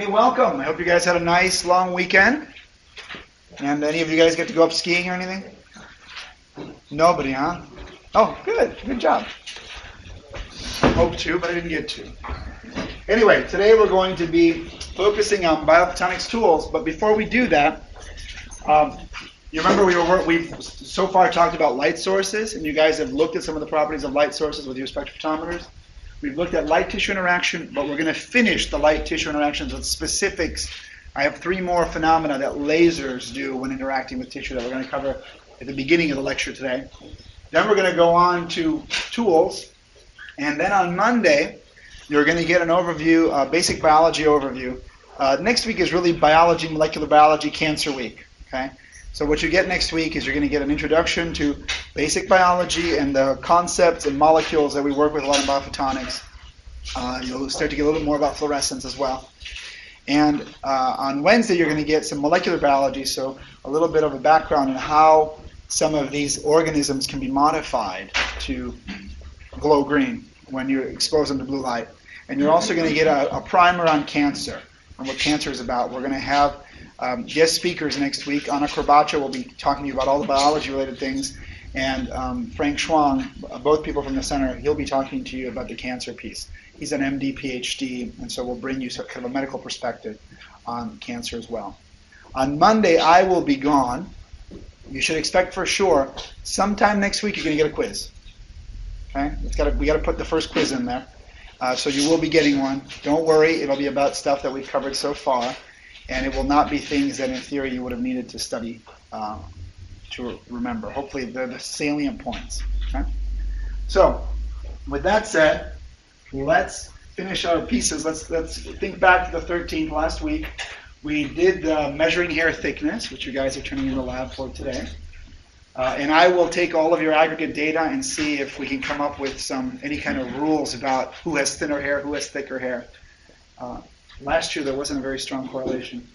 Hey, welcome. I hope you guys had a nice long weekend. And any of you guys get to go up skiing or anything? Nobody, huh? Oh, good. Good job. Hope to, but I didn't get to. Anyway, today we're going to be focusing on biophotonics tools. But before we do that, you remember we've so far talked about light sources, and you guys have looked at some of the properties of light sources with your spectrophotometers. We've looked at light-tissue interaction, but we're going to finish the light-tissue interactions with specifics. I have 3 more phenomena that lasers do when interacting with tissue that we're going to cover at the beginning of the lecture today. Then we're going to go on to tools, and then on Monday, you're going to get an overview, a basic biology overview. Next week is really biology, molecular biology, cancer week. Okay? So what you get next week is you're going to get an introduction to basic biology and the concepts and molecules that we work with a lot in biophotonics. You'll start to get a little more about fluorescence as well. And on Wednesday, you're going to get some molecular biology, so a little bit of a background on how some of these organisms can be modified to glow green when you expose them to blue light. And you're also going to get a primer on cancer and what cancer is about. We're going to have guest speakers next week. Anna Korbacha will be talking to you about all the biology-related things, and Frank Schwang, both people from the center, he'll be talking to you about the cancer piece. He's an MD, PhD, and so we'll bring you kind of a medical perspective on cancer as well. On Monday, I will be gone. You should expect for sure, sometime next week, you're going to get a quiz. Okay? We got to put the first quiz in there. So you will be getting one. Don't worry, it'll be about stuff that we've covered so far. And it will not be things that, in theory, you would have needed to study to remember. Hopefully, they're the salient points. Okay? So, with that said, let's finish our pieces. Let's think back to the 13th last week. We did measuring hair thickness, which you guys are turning in the lab for today. And I will take all of your aggregate data and see if we can come up with any kind of rules about who has thinner hair, who has thicker hair. Last year, there wasn't a very strong correlation.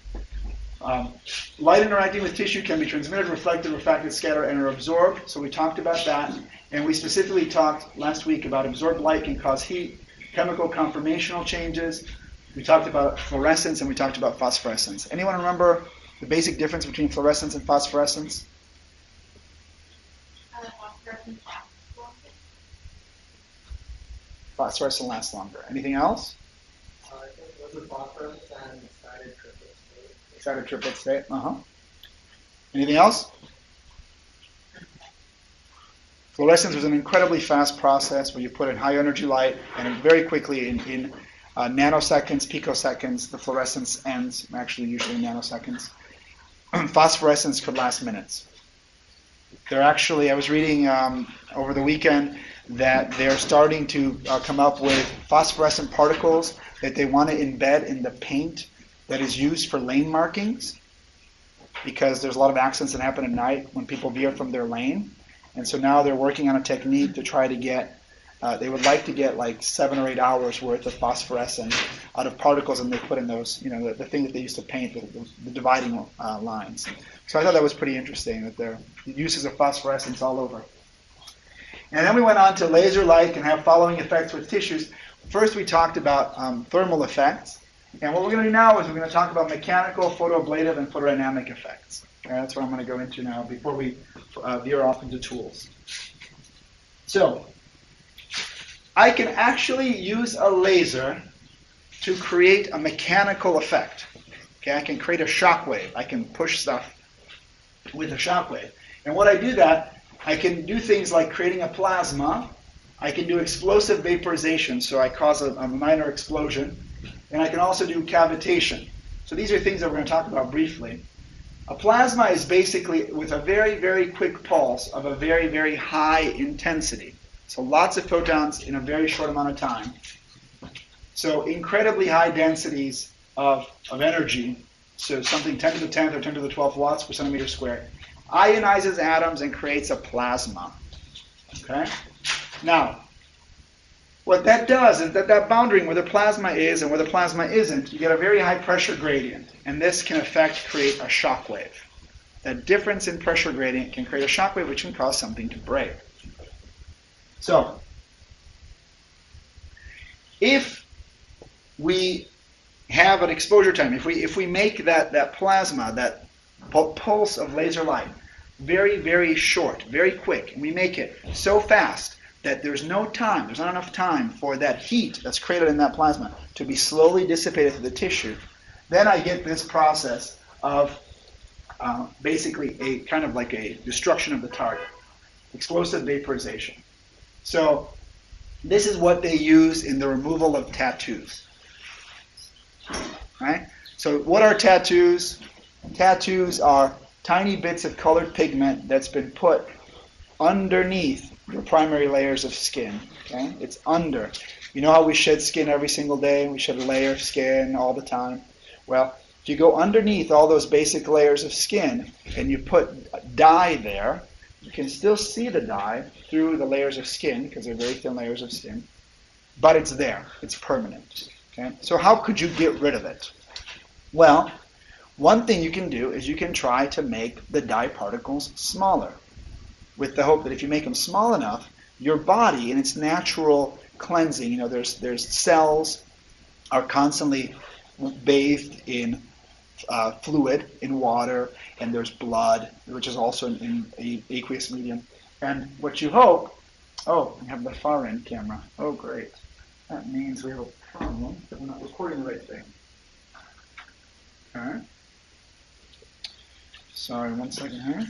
Light interacting with tissue can be transmitted, reflected, refracted, scattered, and or absorbed. So we talked about that. And we specifically talked last week about absorbed light can cause heat, chemical conformational changes. We talked about fluorescence, and we talked about phosphorescence. Anyone remember the basic difference between fluorescence and phosphorescence? Phosphorescence lasts longer. Anything else? Phosphorescence and excited triplet state. Excited triplet state. Anything else? Fluorescence was an incredibly fast process where you put in high energy light, and very quickly in nanoseconds, picoseconds, the fluorescence ends, actually usually nanoseconds. Phosphorescence could last minutes. I was reading over the weekend that they're starting to come up with phosphorescent particles that they want to embed in the paint that is used for lane markings, because there's a lot of accidents that happen at night when people veer from their lane. And so now they're working on a technique to try to get, they would like to get like 7 or 8 hours worth of phosphorescence out of particles, and they put in those, the thing that they used to paint, the dividing lines. So I thought that was pretty interesting, that there are uses of phosphorescence all over. And then we went on to laser light can have following effects with tissues. First we talked about thermal effects. And what we're going to do now is we're going to talk about mechanical, photoablative, and photodynamic effects. Okay, that's what I'm going to go into now before we veer off into tools. So, I can actually use a laser to create a mechanical effect. Okay, I can create a shock wave. I can push stuff with a shock wave. And when I do that, I can do things like creating a plasma. I can do explosive vaporization, so I cause a minor explosion. And I can also do cavitation. So these are things that we're going to talk about briefly. A plasma is basically with a very, very quick pulse of a very, very high intensity. So lots of photons in a very short amount of time. So incredibly high densities of energy. So something 10 to the 10th or 10 to the 12th watts per centimeter squared. Ionizes atoms and creates a plasma. Okay? Now, what that does is that boundary where the plasma is and where the plasma isn't, you get a very high pressure gradient. And this can create a shock wave. That difference in pressure gradient can create a shock wave which can cause something to break. So, if we have an exposure time, if we make that plasma, that pulse of laser light, very, very short, very quick, and we make it so fast that there's no time, there's not enough time for that heat that's created in that plasma to be slowly dissipated through the tissue, then I get this process of basically a kind of like a destruction of the target, explosive vaporization. So this is what they use in the removal of tattoos. Right? So what are tattoos? Tattoos are tiny bits of colored pigment that's been put underneath your primary layers of skin. Okay? It's under. You know how we shed skin every single day? We shed a layer of skin all the time. Well, if you go underneath all those basic layers of skin and you put dye there, you can still see the dye through the layers of skin because they're very thin layers of skin, but it's there. It's permanent. Okay? So how could you get rid of it? Well, one thing you can do is you can try to make the dye particles smaller, with the hope that if you make them small enough, your body in its natural cleansing, you know, there's cells are constantly bathed in fluid, in water, and there's blood, which is also in aqueous medium. And what you hope, oh, we have the far end camera. Oh, great. That means we have a problem that we're not recording the right thing. Okay. Sorry, 1 second here.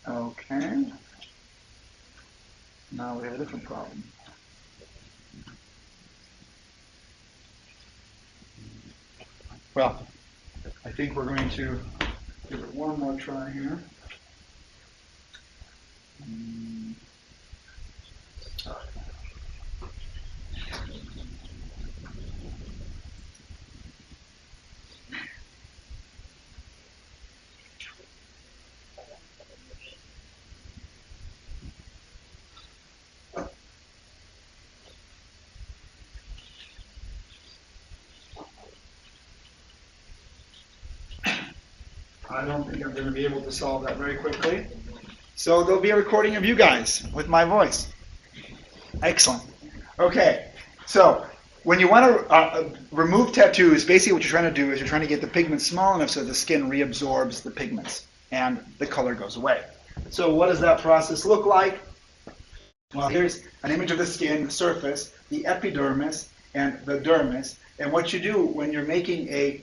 Okay. Now we have a different problem. Well, I think we're going to give it one more try here. I don't think I'm going to be able to solve that very quickly. So there'll be a recording of you guys with my voice. Excellent. Okay, so when you want to remove tattoos, basically what you're trying to do is you're trying to get the pigment small enough so the skin reabsorbs the pigments and the color goes away. So what does that process look like? Well, here's an image of the skin, the surface, the epidermis, and the dermis. And what you do when you're making a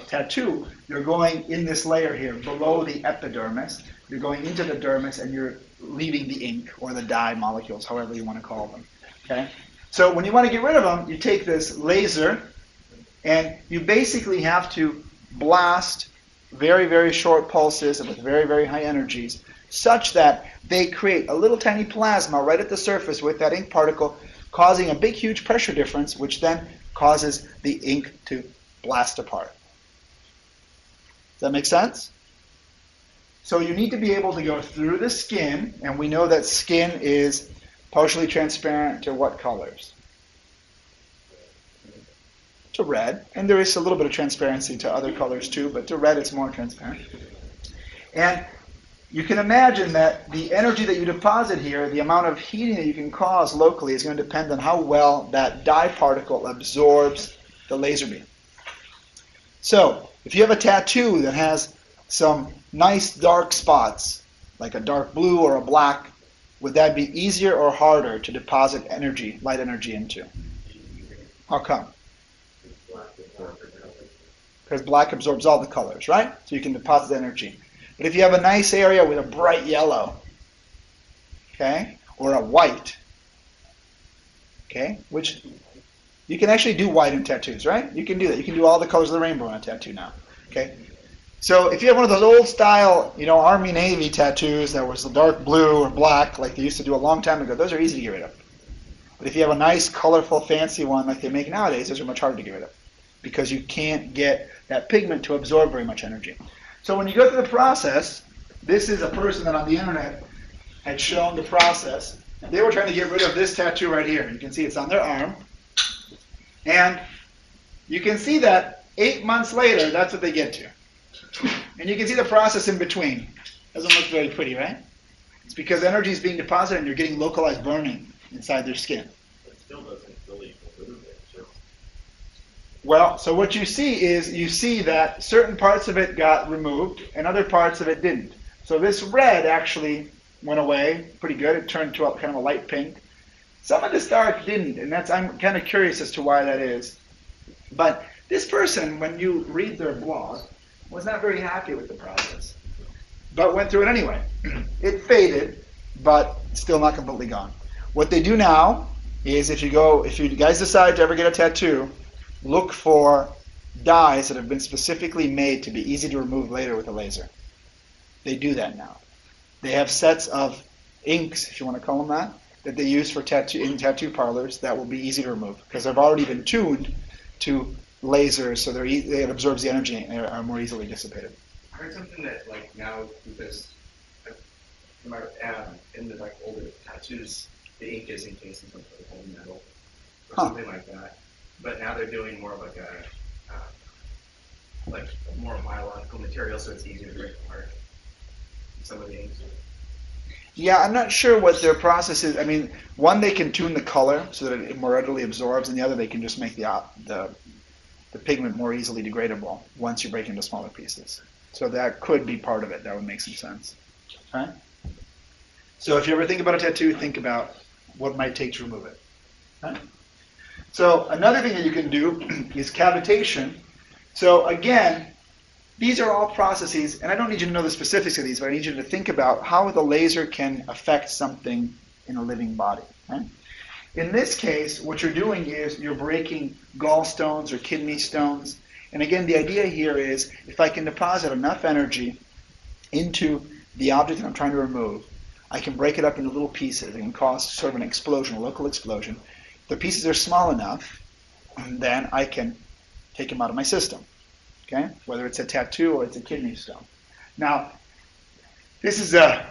tattoo, you're going in this layer here below the epidermis. You're going into the dermis and you're leaving the ink or the dye molecules, however you want to call them. Okay? So when you want to get rid of them, you take this laser and you basically have to blast very, very short pulses with very, very high energies such that they create a little tiny plasma right at the surface with that ink particle, causing a big, huge pressure difference, which then causes the ink to blast apart. Does that make sense? So you need to be able to go through the skin, and we know that skin is partially transparent to what colors? To red, and there is a little bit of transparency to other colors too, but to red it's more transparent. And you can imagine that the energy that you deposit here, the amount of heating that you can cause locally is going to depend on how well that dye particle absorbs the laser beam. So if you have a tattoo that has some nice dark spots, like a dark blue or a black, would that be easier or harder to deposit energy, light energy into? How come? Because black absorbs all the colors, right? So you can deposit energy. But if you have a nice area with a bright yellow, okay, or a white, okay, which you can actually do white in tattoos, right? You can do that. You can do all the colors of the rainbow in a tattoo now, okay? So if you have one of those old style, you know, Army Navy tattoos that was the dark blue or black like they used to do a long time ago, those are easy to get rid of. But if you have a nice, colorful, fancy one like they make nowadays, those are much harder to get rid of because you can't get that pigment to absorb very much energy. So when you go through the process, this is a person that on the internet had shown the process. They were trying to get rid of this tattoo right here. You can see it's on their arm. And you can see that 8 months later, that's what they get to. And you can see the process in between. Doesn't look very pretty, right? It's because energy is being deposited and you're getting localized burning inside their skin. It still doesn't fully remove it. Just Well, so what you see is you see that certain parts of it got removed and other parts of it didn't. So this red actually went away pretty good. It turned to a kind of a light pink. Some of this dark didn't, and I'm kind of curious as to why that is. But this person, when you read their blog, was not very happy with the process, but went through it anyway. It faded, but still not completely gone. What they do now is if you guys decide to ever get a tattoo, look for dyes that have been specifically made to be easy to remove later with a laser. They do that now. They have sets of inks, if you want to call them that they use for in tattoo parlors that will be easy to remove because they've already been tuned to lasers, so it absorbs the energy and are more easily dissipated. I heard something that like now because in the like older tattoos, the ink is encased in some sort of heavy metal or something like that. But now they're doing more of like a more biological material, so it's easier to break apart some of the inks. Yeah, I'm not sure what their process is. I mean, one, they can tune the color so that it more readily absorbs, and the other, they can just make the pigment more easily degradable once you break into smaller pieces. So that could be part of it. That would make some sense. Okay? So if you ever think about a tattoo, think about what it might take to remove it. Okay? So another thing that you can do is cavitation. So again, these are all processes, and I don't need you to know the specifics of these, but I need you to think about how the laser can affect something in a living body. Okay? In this case, what you're doing is you're breaking gallstones or kidney stones. And again, the idea here is if I can deposit enough energy into the object that I'm trying to remove, I can break it up into little pieces. It can cause sort of an explosion, a local explosion. If the pieces are small enough, then I can take them out of my system. Okay? Whether it's a tattoo or it's a kidney stone. Now, this is a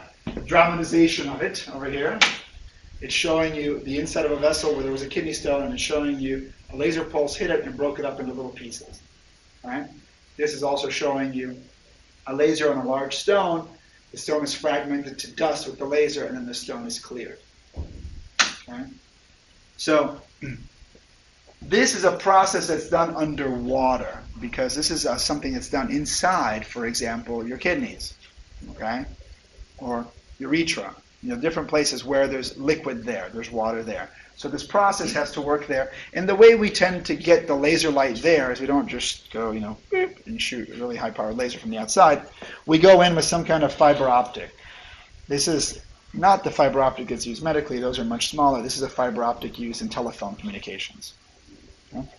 dramatization of it over here. It's showing you the inside of a vessel where there was a kidney stone, and it's showing you a laser pulse hit it and broke it up into little pieces. Right? This is also showing you a laser on a large stone. The stone is fragmented to dust with the laser, and then the stone is cleared. Okay? So this is a process that's done underwater because this is something that's done inside, for example, your kidneys, okay, or urethra. Different places where there's liquid there, there's water there. So this process has to work there. And the way we tend to get the laser light there is we don't just go, beep, and shoot a really high-powered laser from the outside. We go in with some kind of fiber optic. This is not the fiber optic that's used medically. Those are much smaller. This is a fiber optic used in telephone communications. Okay.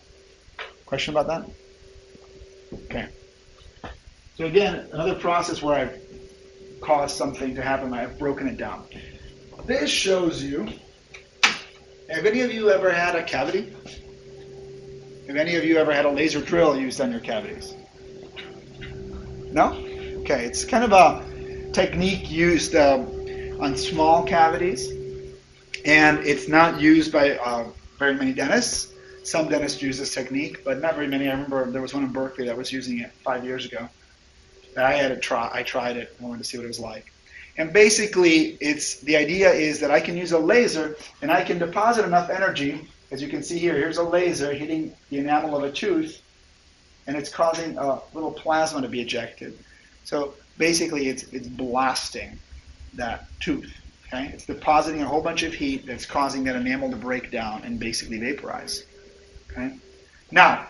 Question about that? Okay. So again, another process where I've caused something to happen, I've broken it down. This shows you, have any of you ever had a cavity? Have any of you ever had a laser drill used on your cavities? No? Okay, it's kind of a technique used on small cavities, and it's not used by very many dentists. Some dentists use this technique, but not very many. I remember there was one in Berkeley that was using it 5 years ago. I tried it. I wanted to see what it was like. And basically, the idea is that I can use a laser and I can deposit enough energy. As you can see here, here's a laser hitting the enamel of a tooth, and it's causing a little plasma to be ejected. So basically, it's blasting that tooth. Okay? It's depositing a whole bunch of heat that's causing that enamel to break down and basically vaporize. Okay? Now,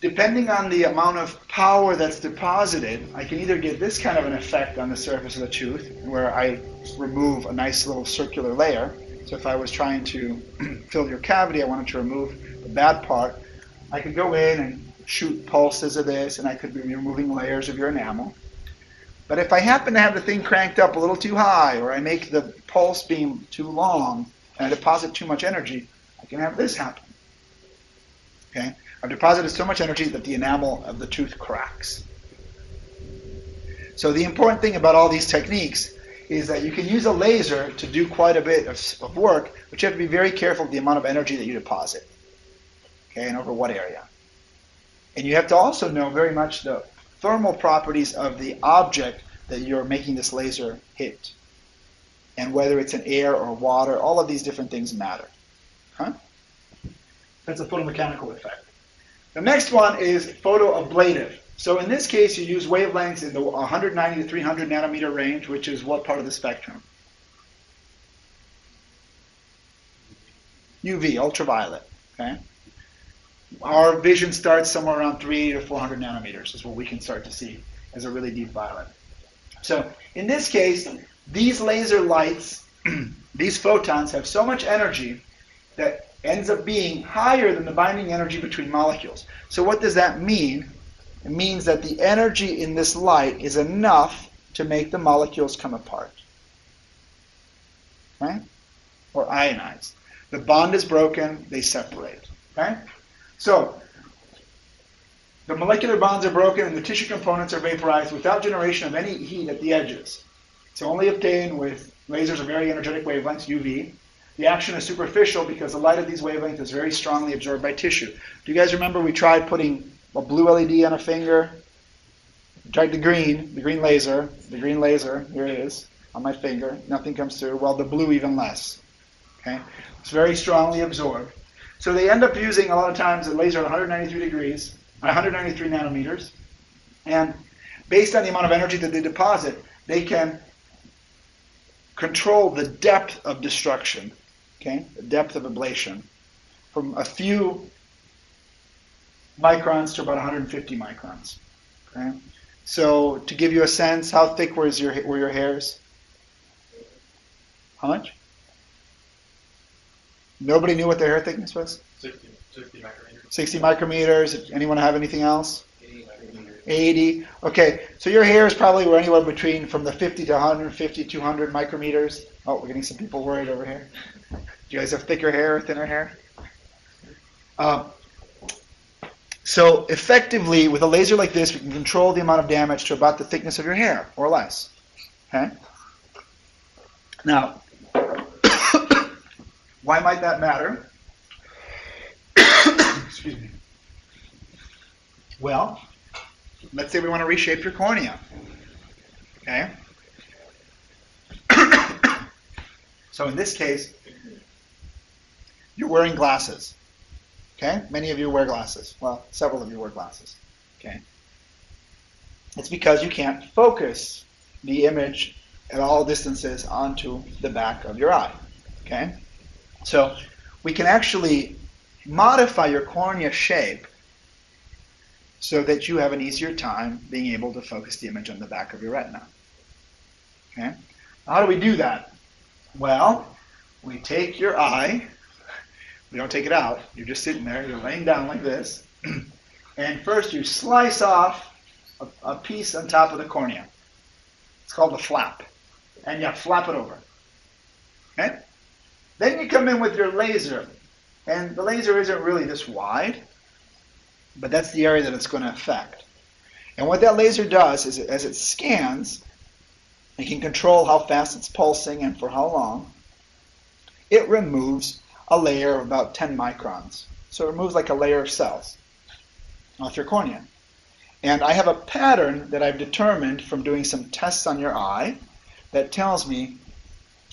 depending on the amount of power that's deposited, I can either get this kind of an effect on the surface of the tooth, where I remove a nice little circular layer. So if I was trying to fill your cavity, I wanted to remove the bad part, I could go in and shoot pulses of this, and I could be removing layers of your enamel. But if I happen to have the thing cranked up a little too high, or I make the pulse beam too long, and I deposit too much energy, I can have this happen. Okay? I've deposited so much energy that the enamel of the tooth cracks. So the important thing about all these techniques is that you can use a laser to do quite a bit of work, but you have to be very careful with the amount of energy that you deposit. Okay, and over what area. And you have to also know very much the thermal properties of the object that you're making this laser hit. And whether it's in air or water, all of these different things matter. Huh? That's a photomechanical effect. The next one is photoablative. So in this case, you use wavelengths in the 190 to 300 nanometer range, which is what part of the spectrum? UV, ultraviolet. Okay? Our vision starts somewhere around 300 to 400 nanometers is what we can start to see as a really deep violet. So in this case, these laser lights, these photons have so much energy that ends up being higher than the binding energy between molecules. So what does that mean? It means that the energy in this light is enough to make the molecules come apart. Right? Or ionize. The bond is broken, they separate. Okay? So, the molecular bonds are broken and the tissue components are vaporized without generation of any heat at the edges. It's only obtained with lasers of very energetic wavelengths, UV. The action is superficial because the light of these wavelengths is very strongly absorbed by tissue. Do you guys remember we tried putting a blue LED on a finger? We tried the green laser, here it is, on my finger. Nothing comes through. Well, the blue even less. Okay? It's very strongly absorbed. So they end up using, a lot of times, a laser at 193 nanometers. And based on the amount of energy that they deposit, they can control the depth of destruction, okay, the depth of ablation, from a few microns to about 150 microns. Okay? So to give you a sense, how thick were your hairs? How much? Nobody knew what their hair thickness was? 60 micrometers. 60 micrometers. Anyone have anything else? 80 micrometers. 80. Okay, so your hairs probably were anywhere between from the 50 to 150, 200 micrometers. Oh, we're getting some people worried over here. Do you guys have thicker hair or thinner hair? So effectively, with a laser like this, we can control the amount of damage to about the thickness of your hair, or less. Okay? Now, why might that matter? Excuse me. Well, let's say we want to reshape your cornea. Okay? So in this case, you're wearing glasses. Okay? Many of you wear glasses. Well, several of you wear glasses. Okay? It's because you can't focus the image at all distances onto the back of your eye. Okay? So we can actually modify your cornea shape so that you have an easier time being able to focus the image on the back of your retina. Okay? How do we do that? Well, we take your eye, we don't take it out, you're just sitting there, you're laying down like this, and first you slice off a piece on top of the cornea. It's called the flap. And you flap it over. Okay? Then you come in with your laser, and the laser isn't really this wide, but that's the area that it's going to affect. And what that laser does is, as it scans, it can control how fast it's pulsing and for how long. It removes a layer of about 10 microns. So it removes like a layer of cells off your cornea. And I have a pattern that I've determined from doing some tests on your eye that tells me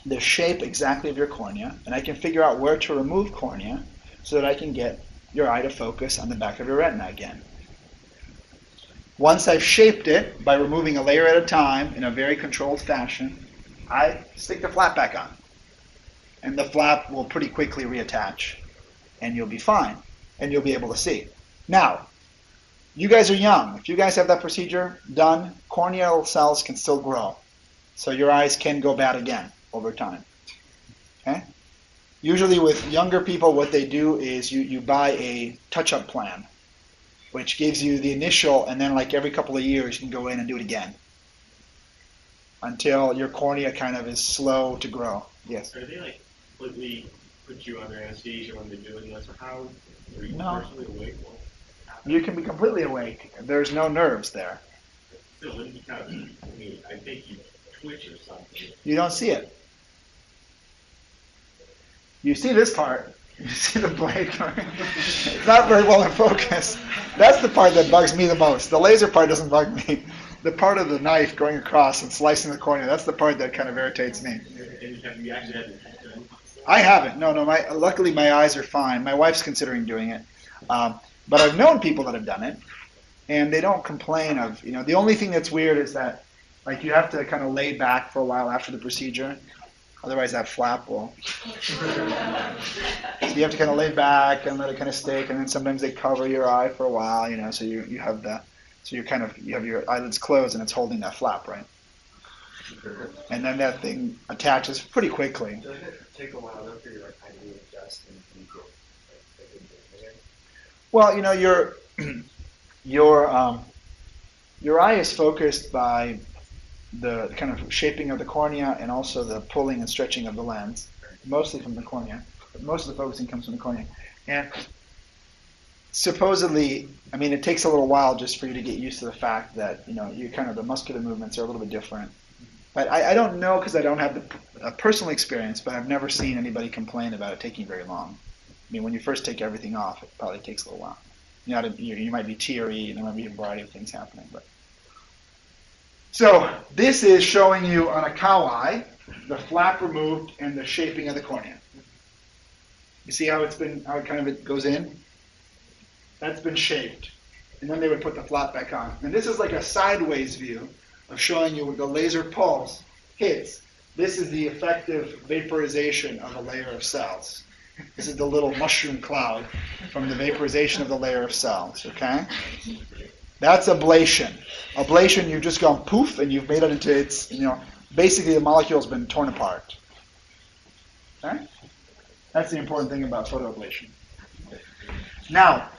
the shape exactly of your cornea, and I can figure out where to remove cornea so that I can get your eye to focus on the back of your retina again. Once I've shaped it by removing a layer at a time in a very controlled fashion, I stick the flap back on. And the flap will pretty quickly reattach, and you'll be fine, and you'll be able to see. Now, you guys are young. If you guys have that procedure done, corneal cells can still grow. So your eyes can go bad again over time. Okay? Usually with younger people, what they do is you buy a touch-up plan, which gives you the initial, and then like every couple of years you can go in and do it again until your cornea kind of is slow to grow. Yes? Are they like completely put you under anesthesia when they're doing this, or how are you No. personally awake? You can be completely awake. There's no nerves there. Still, wouldn't you kind of, I mean, I think you twitch or something. You don't see it. You see this part. You see the blade going. It's not very well in focus. That's the part that bugs me the most. The laser part doesn't bug me. the part of the knife going across and slicing the cornea, that's the part that kind of irritates me. And have you actually had it done? I haven't. No. Luckily, my eyes are fine. My wife's considering doing it. But I've known people that have done it, and they don't complain of, the only thing that's weird is that, like, you have to kind of lay back for a while after the procedure. Otherwise, that flap will. So you have to kind of lay back and let it kind of stick, and then sometimes they cover your eye for a while, so you have you have your eyelids closed and it's holding that flap, right? And then that thing attaches pretty quickly. Doesn't it take a while though for your eye to adjust and get like a good again? Well, your eye is focused by the kind of shaping of the cornea and also the pulling and stretching of the lens, mostly from the cornea. But most of the focusing comes from the cornea. And supposedly, it takes a little while just for you to get used to the fact that, you kind of the muscular movements are a little bit different. But I don't know because I don't have the personal experience, but I've never seen anybody complain about it taking very long. When you first take everything off, it probably takes a little while. You might be teary, and there might be a variety of things happening. But so this is showing you on a cow eye the flap removed and the shaping of the cornea. You see how it goes in? That's been shaped, and then they would put the flap back on. And this is like a sideways view of showing you where the laser pulse hits. This is the effective vaporization of a layer of cells. This is the little mushroom cloud from the vaporization of the layer of cells, okay? That's ablation. Ablation, you've just gone poof, and you've made it into its, basically the molecule's been torn apart. Okay? That's the important thing about photoablation. Now,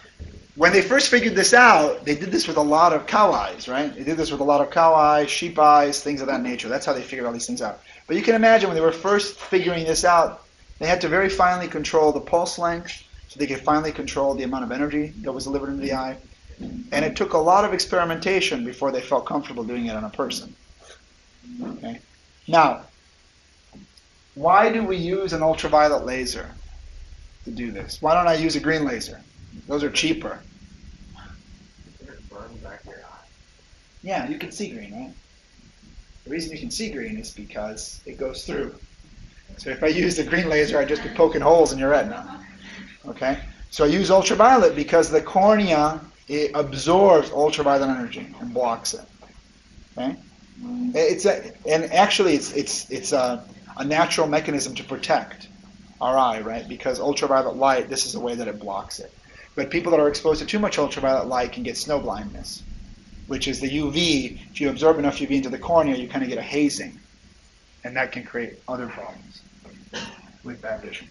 when they first figured this out, they did this with a lot of cow eyes, right? They did this with a lot of cow eyes, sheep eyes, things of that nature. That's how they figured all these things out. But you can imagine when they were first figuring this out, they had to very finely control the pulse length so they could finally control the amount of energy that was delivered into the eye. And it took a lot of experimentation before they felt comfortable doing it on a person. Okay? Now, why do we use an ultraviolet laser to do this? Why don't I use a green laser? Those are cheaper. Yeah, you can see green, right? The reason you can see green is because it goes through. So if I used a green laser, I'd just be poking holes in your retina. Okay? So I use ultraviolet because the cornea, it absorbs ultraviolet energy and blocks it. Okay? It's a natural mechanism to protect our eye, right? Because ultraviolet light, this is the way that it blocks it. But people that are exposed to too much ultraviolet light can get snow blindness, which is the UV. If you absorb enough UV into the cornea, you kind of get a hazing. And that can create other problems with bad vision.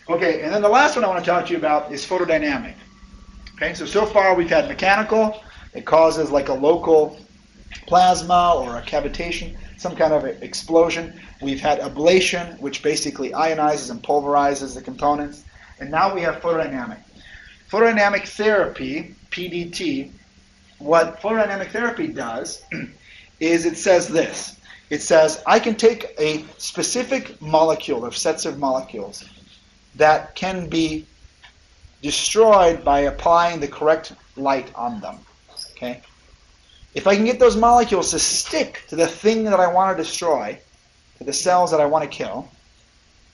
Okay, and then the last one I want to talk to you about is photodynamic. Okay, so far we've had mechanical. It causes like a local plasma or a cavitation, some kind of explosion. We've had ablation, which basically ionizes and pulverizes the components. And now we have photodynamic. Photodynamic therapy, PDT, what photodynamic therapy does is it says this. It says, I can take a specific molecule or sets of molecules that can be destroyed by applying the correct light on them. Okay? If I can get those molecules to stick to the thing that I want to destroy, to the cells that I want to kill,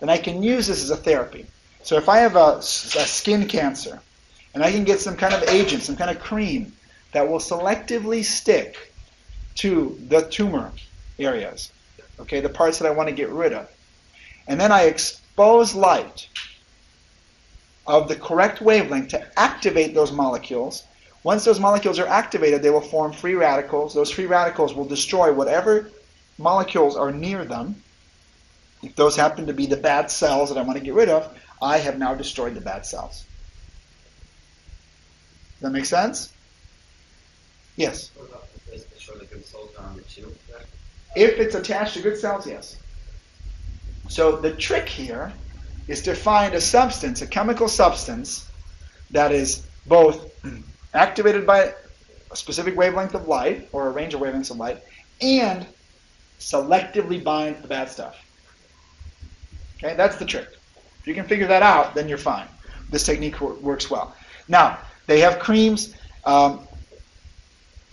then I can use this as a therapy. So if I have a skin cancer, and I can get some kind of agent, some kind of cream, that will selectively stick to the tumor areas, okay, the parts that I want to get rid of. And then I expose light of the correct wavelength to activate those molecules. Once those molecules are activated, they will form free radicals. Those free radicals will destroy whatever molecules are near them. If those happen to be the bad cells that I want to get rid of, I have now destroyed the bad cells. Does that make sense? Yes? What about the show the good cells are on the tube? If it's attached to good cells, yes. So the trick here is to find a substance, a chemical substance, that is both activated by a specific wavelength of light, or a range of wavelengths of light, and selectively binds the bad stuff. Okay, that's the trick. If you can figure that out, then you're fine. This technique works well. Now, they have creams.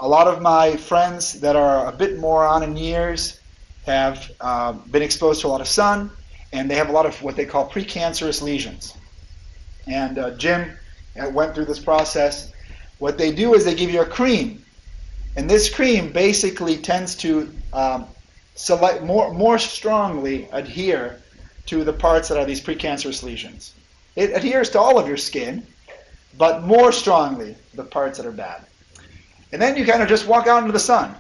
A lot of my friends that are a bit more on in years have been exposed to a lot of sun, and they have a lot of what they call precancerous lesions. And Jim went through this process. What they do is they give you a cream, and this cream basically tends to select more strongly adhere to the parts that are these precancerous lesions. It adheres to all of your skin, but more strongly the parts that are bad. And then you kind of just walk out into the sun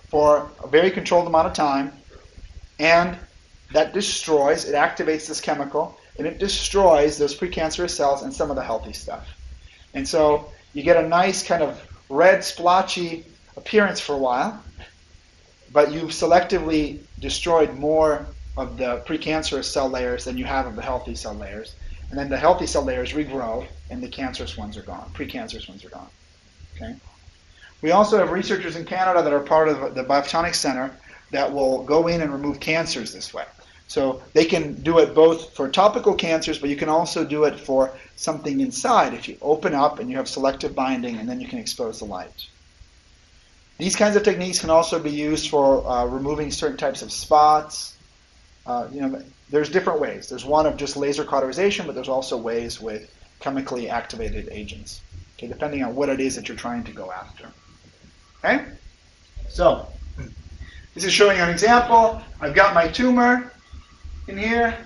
for a very controlled amount of time, and that destroys, it activates this chemical, and it destroys those precancerous cells and some of the healthy stuff. And so you get a nice kind of red splotchy appearance for a while, but you've selectively destroyed more of the precancerous cell layers than you have of the healthy cell layers. And then the healthy cell layers regrow, and the cancerous ones are gone. Precancerous ones are gone. Okay? We also have researchers in Canada that are part of the Biophotonics Center that will go in and remove cancers this way. So they can do it both for topical cancers, but you can also do it for something inside. If you open up and you have selective binding, and then you can expose the light. These kinds of techniques can also be used for removing certain types of spots. There's different ways. There's one of just laser cauterization, but there's also ways with chemically activated agents, okay, depending on what it is that you're trying to go after. Okay? So, this is showing an example. I've got my tumor in here.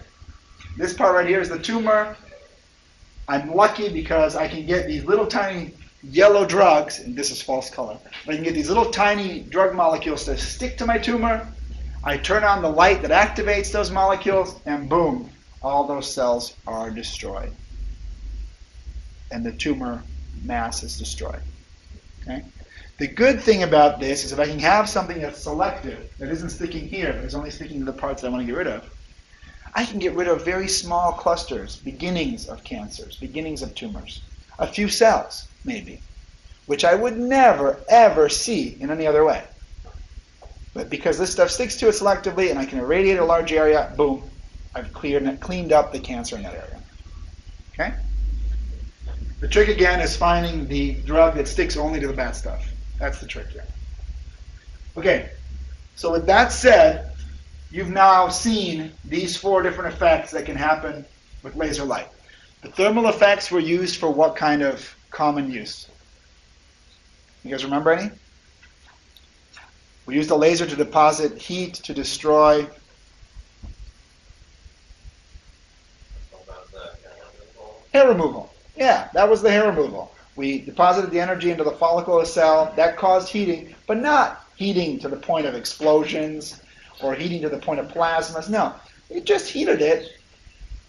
This part right here is the tumor. I'm lucky because I can get these little tiny yellow drugs, and this is false color, but I can get these little tiny drug molecules to stick to my tumor. I turn on the light that activates those molecules, and boom, all those cells are destroyed. And the tumor mass is destroyed. Okay? The good thing about this is if I can have something that's selective, that isn't sticking here, but is only sticking to the parts that I want to get rid of, I can get rid of very small clusters, beginnings of cancers, beginnings of tumors. A few cells, maybe, which I would never, ever see in any other way. But because this stuff sticks to it selectively and I can irradiate a large area, boom, I've cleaned up the cancer in that area. Okay? The trick again is finding the drug that sticks only to the bad stuff. That's the trick here. Okay, so with that said, you've now seen these 4 different effects that can happen with laser light. The thermal effects were used for what kind of common use? You guys remember any? We used a laser to deposit heat to destroy. Hair removal. Yeah, that was the hair removal. We deposited the energy into the follicle of the cell. That caused heating, but not heating to the point of explosions or heating to the point of plasmas. No, it just heated it.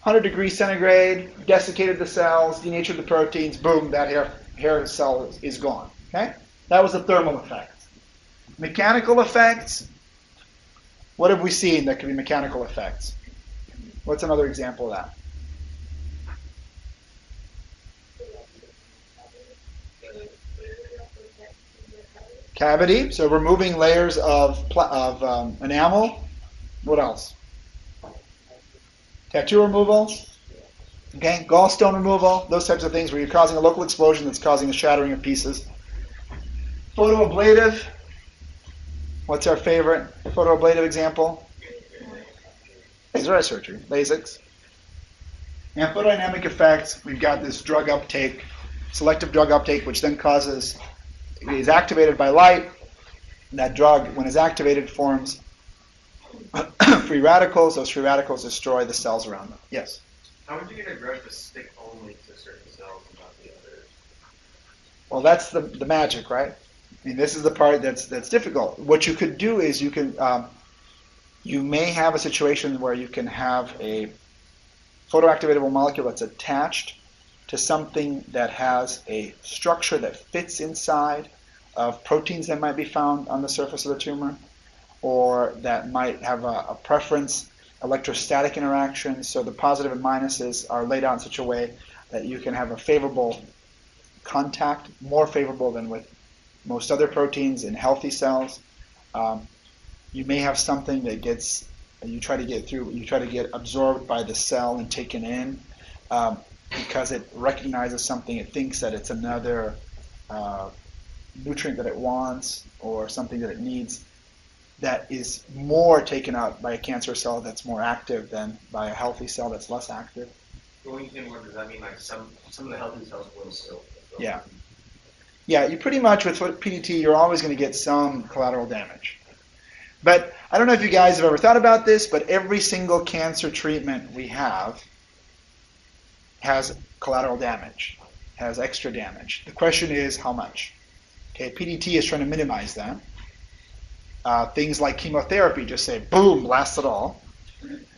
100 degrees centigrade, desiccated the cells, denatured the proteins, boom, that hair cell is gone. Okay? That was the thermal effect. Mechanical effects, what have we seen that could be mechanical effects? What's another example of that? Cavity, so removing layers of enamel. What else? Tattoo removal. Okay, gallstone removal, those types of things where you're causing a local explosion that's causing the shattering of pieces. Photoablative. What's our favorite photoablative example? Laser eye surgery, LASIKs. And photodynamic effects, we've got this drug uptake, selective drug uptake, which then is activated by light. And that drug, when it's activated, forms free radicals. Those free radicals destroy the cells around them. Yes? How would you get a drug to stick only to certain cells and not the others? Well, that's the magic, right? I mean, this is the part that's difficult. What you could do is you may have a situation where you can have a photoactivatable molecule that's attached to something that has a structure that fits inside of proteins that might be found on the surface of the tumor, or that might have a preference electrostatic interaction. So the positive and minuses are laid out in such a way that you can have a favorable contact, more favorable than with most other proteins in healthy cells. You may have something that you try to get absorbed by the cell and taken in because it recognizes something. It thinks that it's another nutrient that it wants or something that it needs that is more taken out by a cancer cell that's more active than by a healthy cell that's less active. Going inward, does that mean like some of the healthy cells will still? Yeah. Yeah, you pretty much with PDT, you're always going to get some collateral damage. But I don't know if you guys have ever thought about this, but every single cancer treatment we have has collateral damage, has extra damage. The question is how much? Okay, PDT is trying to minimize that. Things like chemotherapy just say, boom, blast it all.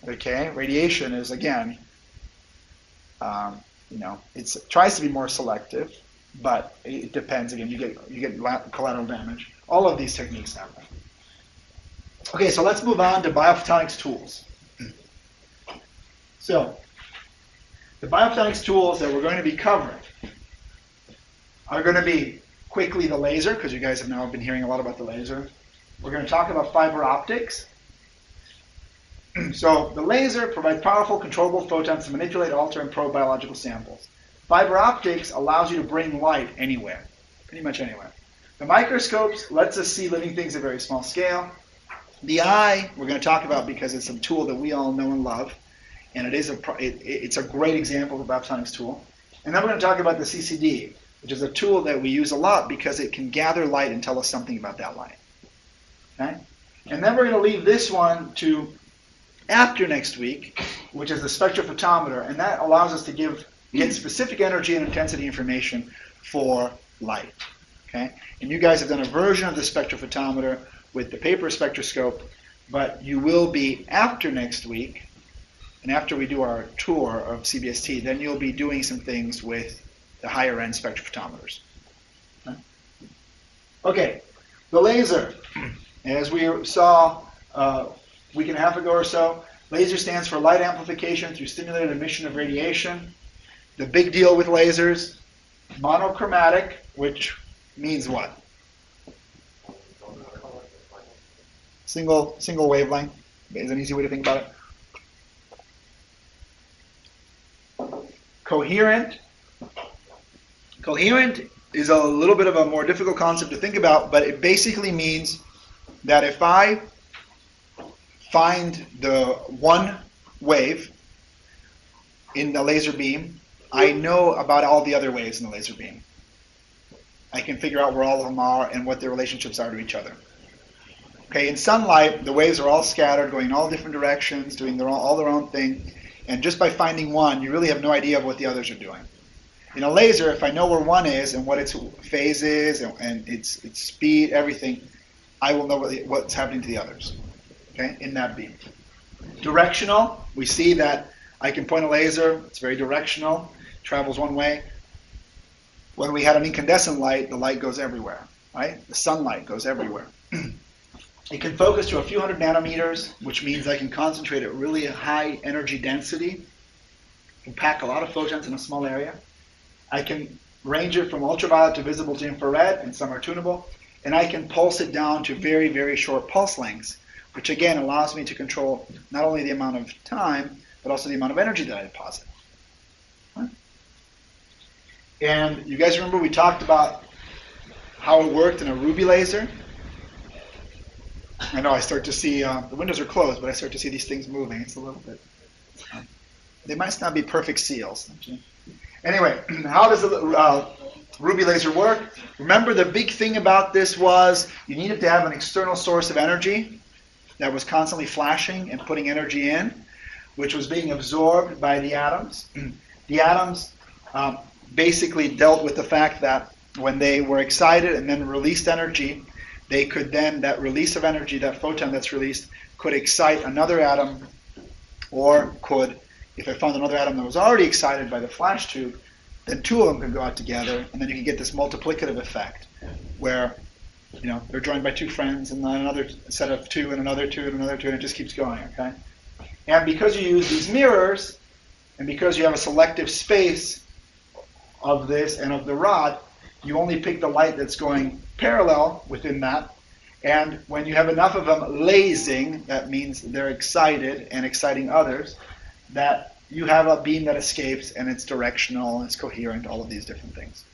Okay, radiation is, again, it tries to be more selective, but it depends. Again, you get collateral damage. All of these techniques have that. Okay, so let's move on to biophotonics tools. So, the biophotonics tools that we're going to be covering are going to be quickly the laser, because you guys have now been hearing a lot about the laser. We're going to talk about fiber optics. So, the laser provides powerful, controllable photons to manipulate, alter, and probe biological samples. Fiber optics allows you to bring light anywhere, pretty much anywhere. The microscopes lets us see living things at a very small scale. The eye, we're going to talk about because it's a tool that we all know and love, and it's a great example of a biophotonics tool. And then we're going to talk about the CCD, which is a tool that we use a lot because it can gather light and tell us something about that light. Okay? And then we're going to leave this one to after next week, which is the spectrophotometer, and that allows us to get specific energy and intensity information for light. Okay? And you guys have done a version of the spectrophotometer with the paper spectroscope, but you will be, after next week, and after we do our tour of CBST, then you'll be doing some things with the higher end spectrophotometers. Okay, the laser. As we saw a week and a half ago or so, laser stands for light amplification through stimulated emission of radiation. The big deal with lasers, monochromatic, which means what? Single wavelength is an easy way to think about it. Coherent. Coherent is a little bit of a more difficult concept to think about, but it basically means that if I find the one wave in the laser beam, I know about all the other waves in the laser beam. I can figure out where all of them are and what their relationships are to each other. Okay, in sunlight, the waves are all scattered, going in all different directions, doing all their own thing. And just by finding one, you really have no idea of what the others are doing. In a laser, if I know where one is and what its phase is and its speed, everything, I will know what's happening to the others, okay, in that beam. Directional, we see that I can point a laser, it's very directional, travels one way. When we had an incandescent light, the light goes everywhere, right? The sunlight goes everywhere. It can focus to a few hundred nanometers, which means I can concentrate at really high energy density, can pack a lot of photons in a small area. I can range it from ultraviolet to visible to infrared, and some are tunable, and I can pulse it down to very, very short pulse lengths, which again allows me to control not only the amount of time, but also the amount of energy that I deposit. Huh? And you guys remember we talked about how it worked in a ruby laser? I know I start to see, the windows are closed, but I start to see these things moving. It's a little bit, they might not be perfect seals. Anyway, how does the ruby laser work? Remember, the big thing about this was you needed to have an external source of energy that was constantly flashing and putting energy in, which was being absorbed by the atoms. The atoms basically dealt with the fact that when they were excited and then released energy, they could then, that release of energy, that photon that's released, could excite another atom, or could, if I found another atom that was already excited by the flash tube, then two of them could go out together, and then you can get this multiplicative effect, where they're joined by two friends, and then another set of two, and another two, and another two, and it just keeps going, okay? And because you use these mirrors, and because you have a selective space of this and of the rod, you only pick the light that's going parallel within that. And when you have enough of them lasing, that means they're excited and exciting others, that you have a beam that escapes and it's directional and it's coherent, all of these different things.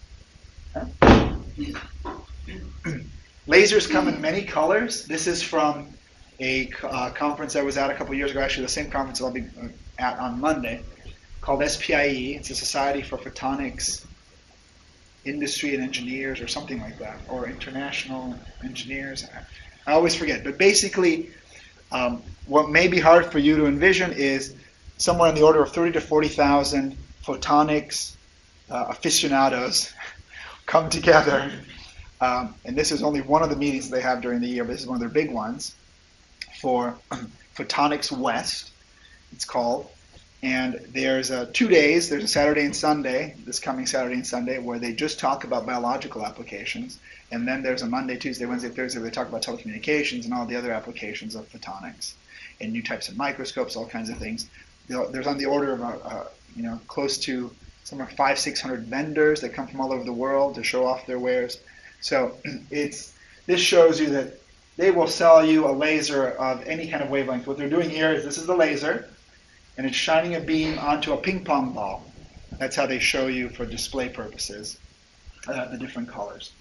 Okay? Lasers come in many colors. This is from a conference I was at a couple years ago, actually the same conference I'll be at on Monday, called SPIE. It's a Society for Photonics Industry and Engineers or something like that, or International Engineers. I always forget. But basically, what may be hard for you to envision is somewhere in the order of 30 to 40,000 photonics aficionados come together. And this is only one of the meetings they have during the year, but this is one of their big ones for Photonics West, it's called. And there's 2 days, there's a Saturday and Sunday, this coming Saturday and Sunday, where they just talk about biological applications. And then there's a Monday, Tuesday, Wednesday, Thursday, where they talk about telecommunications and all the other applications of photonics and new types of microscopes, all kinds of things. There's on the order of close to somewhere 500-600 vendors that come from all over the world to show off their wares. So this shows you that they will sell you a laser of any kind of wavelength. What they're doing here is this is the laser, and it's shining a beam onto a ping pong ball. That's how they show you for display purposes the different colors.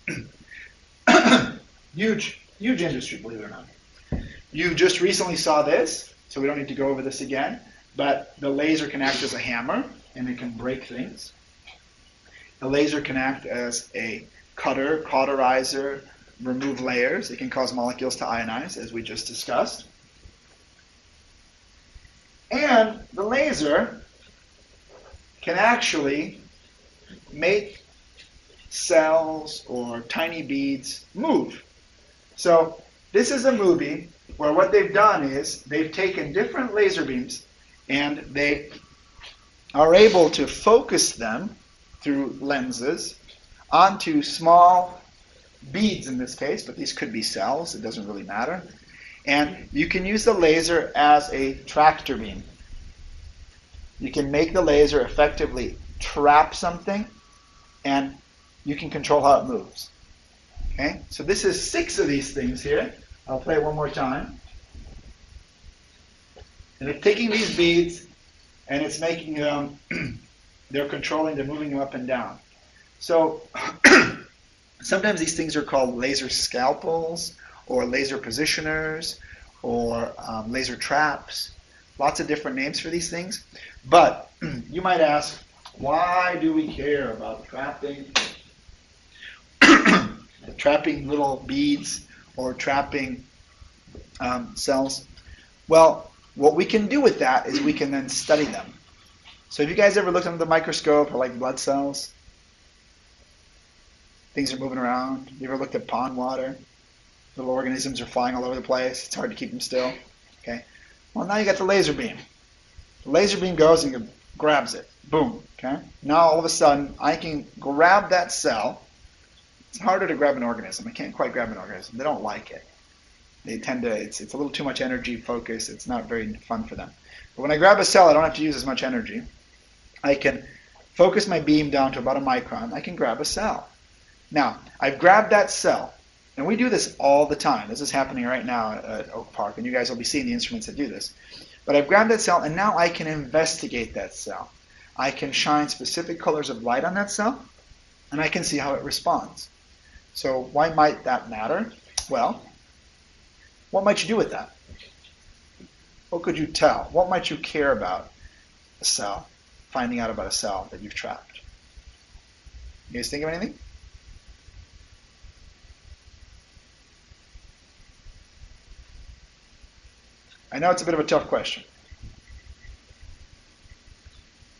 Huge industry, believe it or not. You just recently saw this, so we don't need to go over this again, but the laser can act as a hammer, and it can break things. The laser can act as a cutter, cauterizer, remove layers. It can cause molecules to ionize, as we just discussed. And the laser can actually make cells or tiny beads move. So this is a movie where what they've done is they've taken different laser beams and they are able to focus them through lenses onto small beads in this case, but these could be cells, it doesn't really matter. And you can use the laser as a tractor beam. You can make the laser effectively trap something, and you can control how it moves. Okay, so this is 6 of these things here. I'll play it one more time. And it's taking these beads, and it's making them, they're controlling, they're moving them up and down. So sometimes these things are called laser scalpels, or laser positioners, or laser traps. Lots of different names for these things. But you might ask, why do we care about trapping little beads or trapping cells? Well, what we can do with that is we can then study them. So have you guys ever looked under the microscope or like blood cells? Things are moving around. You ever looked at pond water? Little organisms are flying all over the place. It's hard to keep them still. Okay. Well, now you got the laser beam. The laser beam goes and grabs it. Boom. Okay. Now all of a sudden, I can grab that cell. It's harder to grab an organism. I can't quite grab an organism. They don't like it. They tend to. It's a little too much energy focus. It's not very fun for them. But when I grab a cell, I don't have to use as much energy. I can focus my beam down to about a micron. I can grab a cell. Now, I've grabbed that cell. And we do this all the time. This is happening right now at Oak Park, and you guys will be seeing the instruments that do this. But I've grabbed that cell, and now I can investigate that cell. I can shine specific colors of light on that cell, and I can see how it responds. So why might that matter? Well, what might you do with that? What could you tell? What might you care about a cell, finding out about a cell that you've trapped? You guys think of anything? I know it's a bit of a tough question.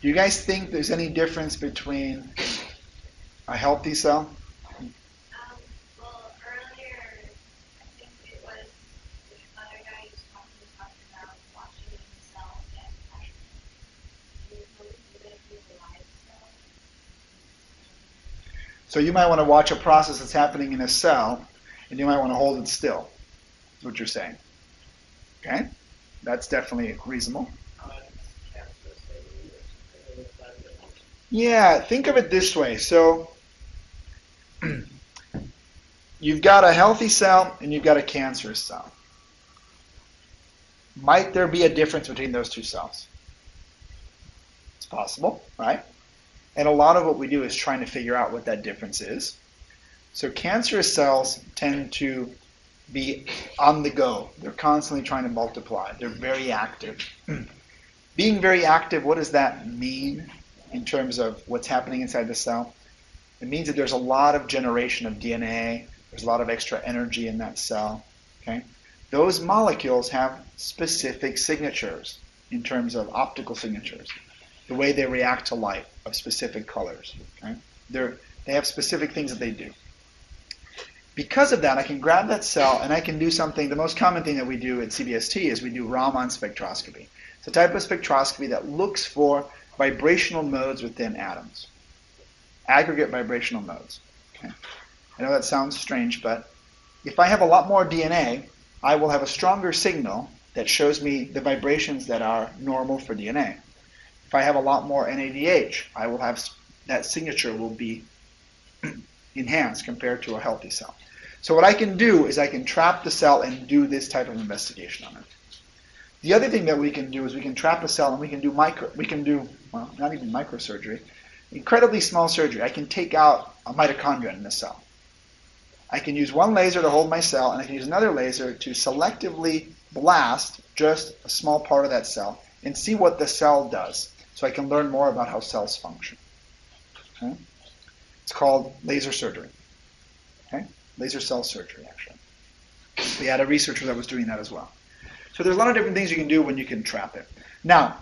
Do you guys think there's any difference between a healthy cell? Well, earlier, I think it was the other guy who was talking about watching cells get tight. So you might want to watch a process that's happening in a cell, and you might want to hold it still, is what you're saying. Okay? That's definitely reasonable. Yeah, think of it this way. So you've got a healthy cell and you've got a cancerous cell. Might there be a difference between those two cells? It's possible, right? And a lot of what we do is trying to figure out what that difference is. So cancerous cells tend to be on the go. They're constantly trying to multiply. They're very active. Being very active, what does that mean in terms of what's happening inside the cell? It means that there's a lot of generation of DNA. There's a lot of extra energy in that cell. Okay? Those molecules have specific signatures in terms of optical signatures, the way they react to light of specific colors. Okay? They have specific things that they do. Because of that, I can grab that cell and I can do something. The most common thing that we do at CBST is we do Raman spectroscopy. It's a type of spectroscopy that looks for vibrational modes within atoms, aggregate vibrational modes. Okay? I know that sounds strange, but if I have a lot more DNA, I will have a stronger signal that shows me the vibrations that are normal for DNA. If I have a lot more NADH, I will have that signature will be enhanced compared to a healthy cell. So what I can do is I can trap the cell and do this type of investigation on it. The other thing that we can do is we can trap a cell and we can do not even microsurgery, incredibly small surgery. I can take out a mitochondria in the cell. I can use one laser to hold my cell, and I can use another laser to selectively blast just a small part of that cell and see what the cell does, so I can learn more about how cells function. Okay? It's called laser surgery. Okay? Laser cell surgery, actually. We had a researcher that was doing that as well. So there's a lot of different things you can do when you can trap it. Now,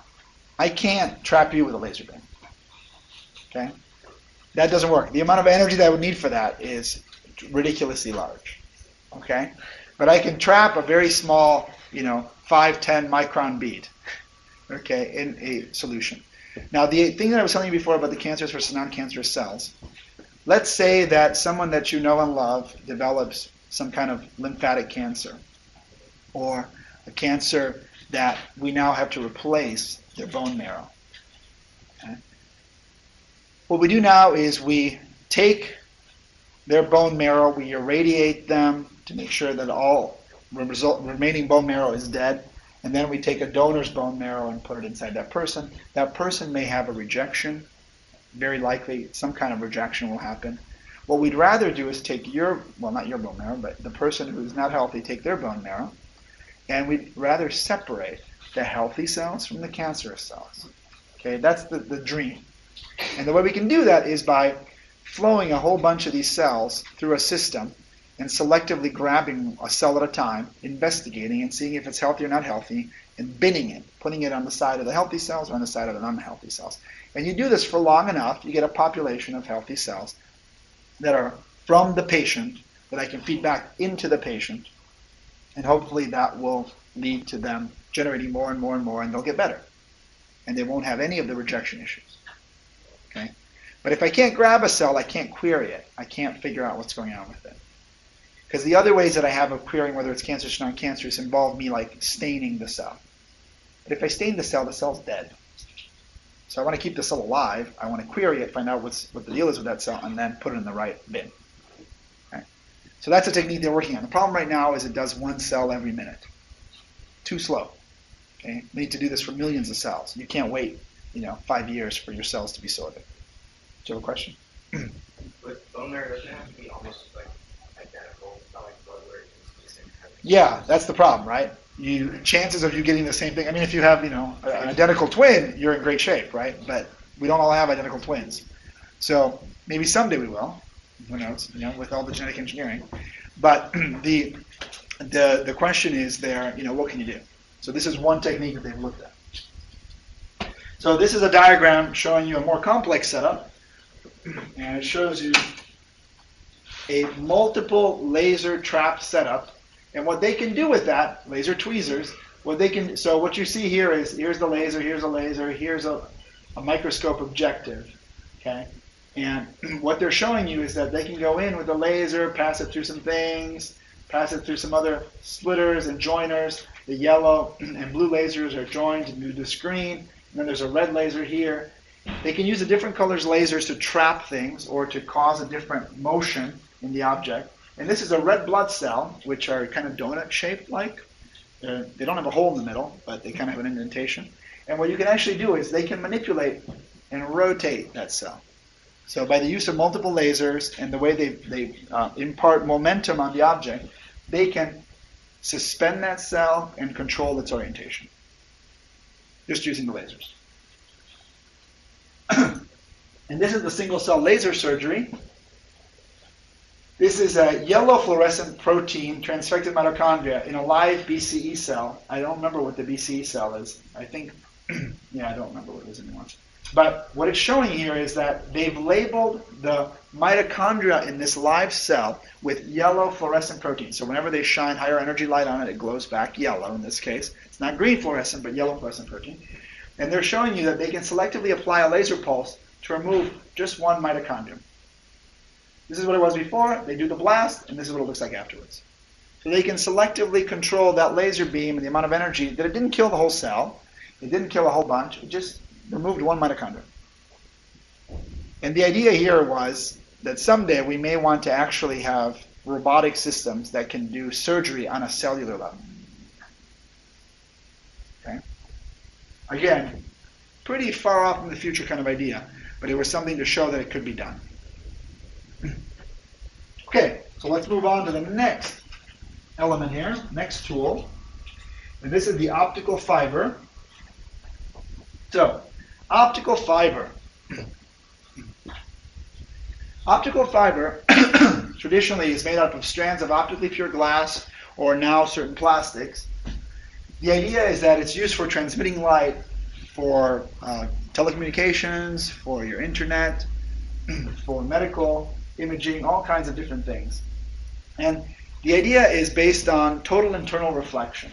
I can't trap you with a laser beam. Okay? That doesn't work. The amount of energy that I would need for that is ridiculously large. Okay? But I can trap a very small, 5, 10 micron bead, okay, in a solution. Now, the thing that I was telling you before about the cancerous versus non-cancerous cells, let's say that someone that you know and love develops some kind of lymphatic cancer, or a cancer that we now have to replace their bone marrow. Okay? What we do now is we take their bone marrow, we irradiate them to make sure that all remaining bone marrow is dead, and then we take a donor's bone marrow and put it inside that person. That person may have a rejection. Very likely some kind of rejection will happen. What we'd rather do is take not your bone marrow, but the person who's not healthy, take their bone marrow, and we'd rather separate the healthy cells from the cancerous cells. Okay, that's the dream. And the way we can do that is by flowing a whole bunch of these cells through a system and selectively grabbing a cell at a time, investigating and seeing if it's healthy or not healthy, and binning it, putting it on the side of the healthy cells or on the side of the unhealthy cells. And you do this for long enough, you get a population of healthy cells that are from the patient, that I can feed back into the patient, and hopefully that will lead to them generating more and more and more, and they'll get better. And they won't have any of the rejection issues. Okay? But if I can't grab a cell, I can't query it. I can't figure out what's going on with it. Because the other ways that I have of querying whether it's cancerous or non-cancerous involve me like staining the cell. But if I stain the cell's dead. So I want to keep the cell alive. I want to query it, find out what the deal is with that cell, and then put it in the right bin. Okay? So that's a technique they're working on. The problem right now is it does one cell every minute. Too slow. Okay? We need to do this for millions of cells. You can't wait, 5 years for your cells to be sorted. Do you have a question? With bone marrow, doesn't it have to be almost like identical? It's not like blood where it's the same type of Yeah, that's the problem, right? Chances of you getting the same thing. I mean, if you have, an identical twin, you're in great shape, right? But we don't all have identical twins. So maybe someday we will. Who knows? With all the genetic engineering. But the question is there. What can you do? So this is one technique that they've looked at. So this is a diagram showing you a more complex setup, and it shows you a multiple laser trap setup. And what they can do with that, laser tweezers, so what you see here is, here's a laser, here's a microscope objective, okay? And what they're showing you is that they can go in with the laser, pass it through some things, pass it through some other splitters and joiners. The yellow and blue lasers are joined into the screen, and then there's a red laser here. They can use the different colors lasers to trap things or to cause a different motion in the object. And this is a red blood cell, which are kind of donut-shaped like. They don't have a hole in the middle, but they kind of have an indentation. And what you can actually do is they can manipulate and rotate that cell. So by the use of multiple lasers and the way they impart momentum on the object, they can suspend that cell and control its orientation, just using the lasers. And this is the single cell laser surgery. This is a yellow fluorescent protein transfected mitochondria in a live BCE cell. I don't remember what the BCE cell is. I think, yeah, I don't remember what it is anymore. But what it's showing here is that they've labeled the mitochondria in this live cell with yellow fluorescent protein. So whenever they shine higher energy light on it, it glows back yellow in this case. It's not green fluorescent, but yellow fluorescent protein. And they're showing you that they can selectively apply a laser pulse to remove just one mitochondrion. This is what it was before. They do the blast, and this is what it looks like afterwards. So they can selectively control that laser beam and the amount of energy that it didn't kill the whole cell. It didn't kill a whole bunch. It just removed one mitochondrion. And the idea here was that someday we may want to actually have robotic systems that can do surgery on a cellular level. Okay? Again, pretty far off in the future kind of idea, but it was something to show that it could be done. Okay, so let's move on to the next element here, next tool. And this is the optical fiber. So, optical fiber. Optical fiber traditionally is made up of strands of optically pure glass or now certain plastics. The idea is that it's used for transmitting light for telecommunications, for your internet, for medical imaging, all kinds of different things. And the idea is based on total internal reflection.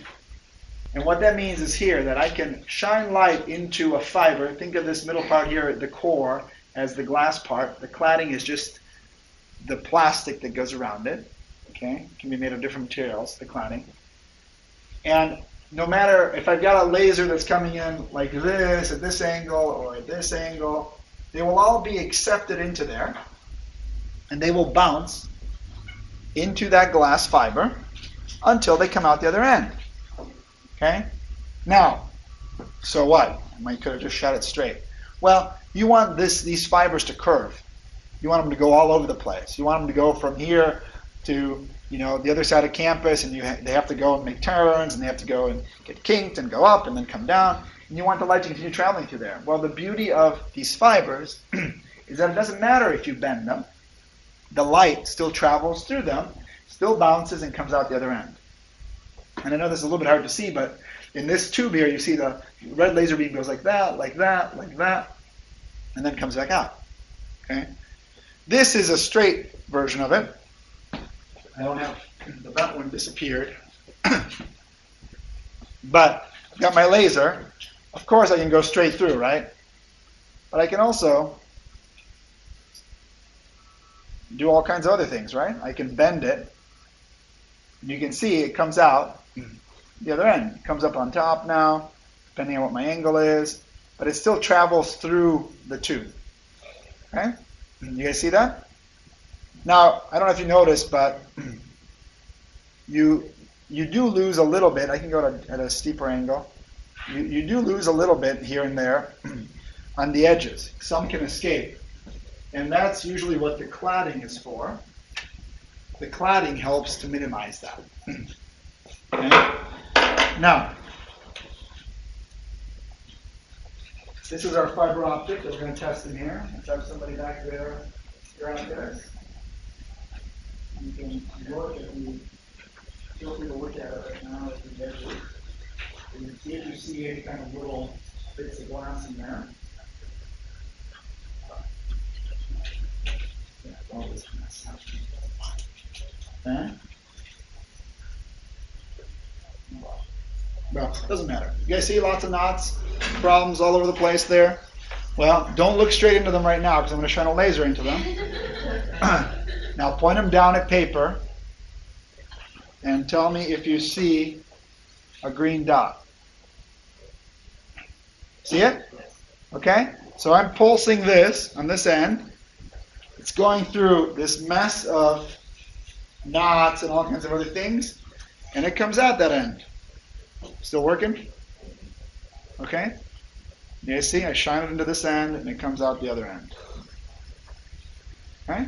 And what that means is here that I can shine light into a fiber. Think of this middle part here at the core as the glass part. The cladding is just the plastic that goes around it. Okay, it can be made of different materials, the cladding. And no matter if I've got a laser that's coming in like this, at this angle, or at this angle, they will all be accepted into there. And they will bounce into that glass fiber until they come out the other end. Okay? Now, so what? I could have just shot it straight. Well, you want these fibers to curve. You want them to go all over the place. You want them to go from here to the other side of campus, and they have to go and make turns, and they have to go and get kinked and go up and then come down. And you want the light to continue traveling through there. Well, the beauty of these fibers is that it doesn't matter if you bend them. The light still travels through them, still bounces, and comes out the other end. And I know this is a little bit hard to see, but in this tube here, you see the red laser beam goes like that, like that, like that, and then comes back out. Okay? This is a straight version of it. I don't have, the bent one disappeared. But I've got my laser. Of course, I can go straight through, right? But I can also do all kinds of other things, right? I can bend it. And you can see it comes out the other end. It comes up on top now, depending on what my angle is. But it still travels through the tube. Okay? You guys see that? Now, I don't know if you noticed, but you do lose a little bit. I can go at a steeper angle. You do lose a little bit here and there on the edges. Some can escape. And that's usually what the cladding is for. The cladding helps to minimize that. Okay? Now, this is our fiber optic that we're going to test in here. Let's have somebody back there grab this. You can look at the, feel free to look at it right now at the edges. You can see if you see any kind of little bits of glass in there. Okay. Well, it doesn't matter. You guys see lots of knots, problems all over the place there? Well, don't look straight into them right now because I'm going to shine a laser into them. Now point them down at paper and tell me if you see a green dot. See it? Okay? So I'm pulsing this on this end. It's going through this mess of knots and all kinds of other things, and it comes out that end. Still working? Okay? You guys see? I shine it into this end, and it comes out the other end. Okay?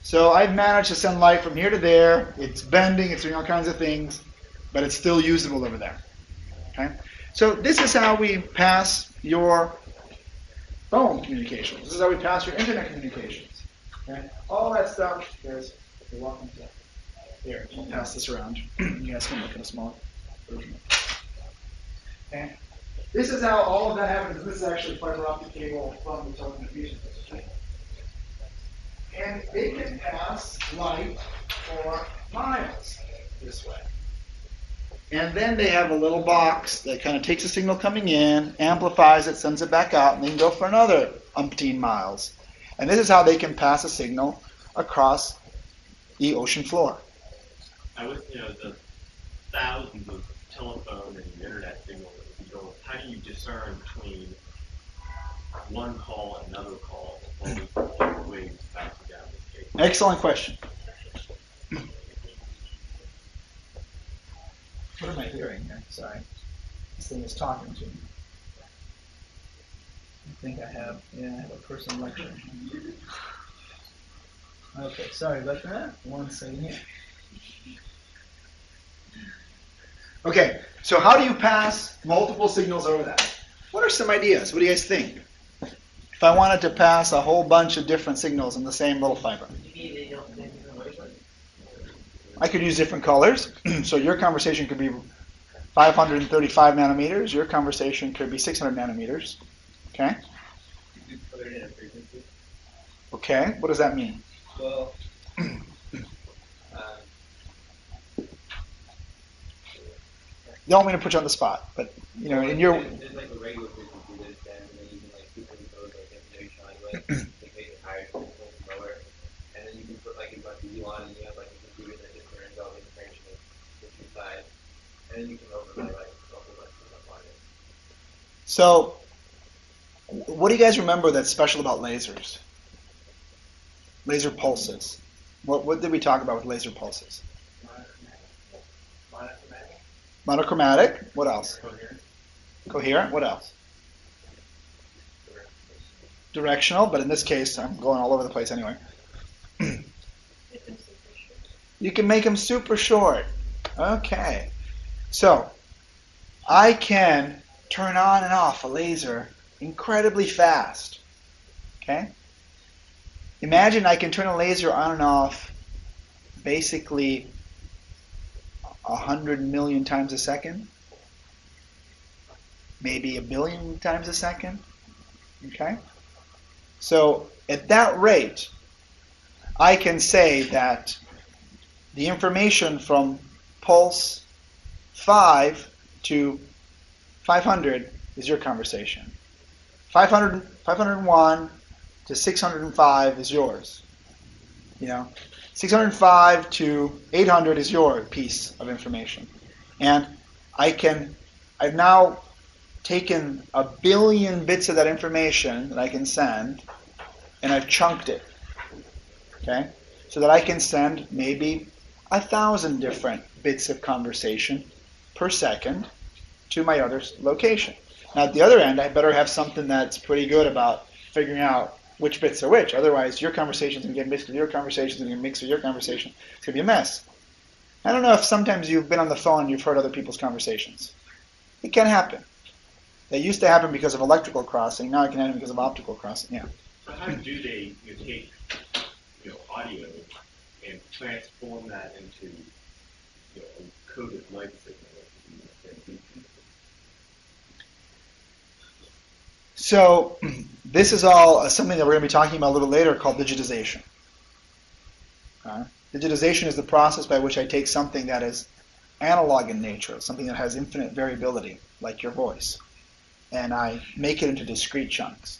So I've managed to send light from here to there. It's bending, it's doing all kinds of things, but it's still usable over there. Okay? So this is how we pass your phone communications. This is how we pass your internet communications. Okay? All that stuff is, if you're welcome to, here, I'll pass this around. You guys can look at a small version. Okay? This is how all of that happens. This is actually fiber optic cable from the telecommunications industry. And it can pass light for miles this way. And then they have a little box that kind of takes the signal coming in, amplifies it, sends it back out, and then go for another umpteen miles. And this is how they can pass a signal across the ocean floor. I would, the thousands of telephone and internet signals that you go, how do you discern between one call and another call? All these waves bouncing down this cable? Excellent question. What am I hearing here? Sorry. This thing is talking to me. I think I have a person lecturing. Okay, sorry about that. One second here. Okay, so how do you pass multiple signals over that? What are some ideas? What do you guys think? If I wanted to pass a whole bunch of different signals in the same little fiber. I could use different colors. So your conversation could be 535 nanometers. Your conversation could be 600 nanometers. Okay? You can put it in a frequency. Okay, what does that mean? Well, Don't mean to put you on the spot, but in your there's like a regular frequency that it sends, and then you can like superimpose like information onto it, like make it higher, lower, and then you can put like a bunch of U on, and you have like a computer that just learns all the information that's inside, and then you can overlay like a whole bunch of stuff on it. So, what do you guys remember that's special about lasers? Laser pulses. What did we talk about with laser pulses? Monochromatic. What else? Coherent. What else? Directional, but in this case, I'm going all over the place anyway. You can make them super short. Okay. So, I can turn on and off a laser incredibly fast. Okay? Imagine I can turn a laser on and off basically 100 million times a second, maybe a billion times a second. Okay? So at that rate, I can say that the information from pulse 5 to 500 is your conversation. 501 to 605 is yours. 605 to 800 is your piece of information. And I've now taken a billion bits of that information that I can send, and I've chunked it. Okay? So that I can send maybe 1,000 different bits of conversation per second to my other location. Now at the other end, I better have something that's pretty good about figuring out which bits are which. Otherwise, your conversation's going to get mixed with your conversation, it's going to get mixed with your conversation. It's going to be a mess. I don't know if sometimes you've been on the phone and you've heard other people's conversations. It can happen. That used to happen because of electrical crossing. Now it can happen because of optical crossing. Yeah. So how do they take audio and transform that into a coded light signal? So this is all something that we're going to be talking about a little later called digitization. Digitization is the process by which I take something that is analog in nature, something that has infinite variability, like your voice, and I make it into discrete chunks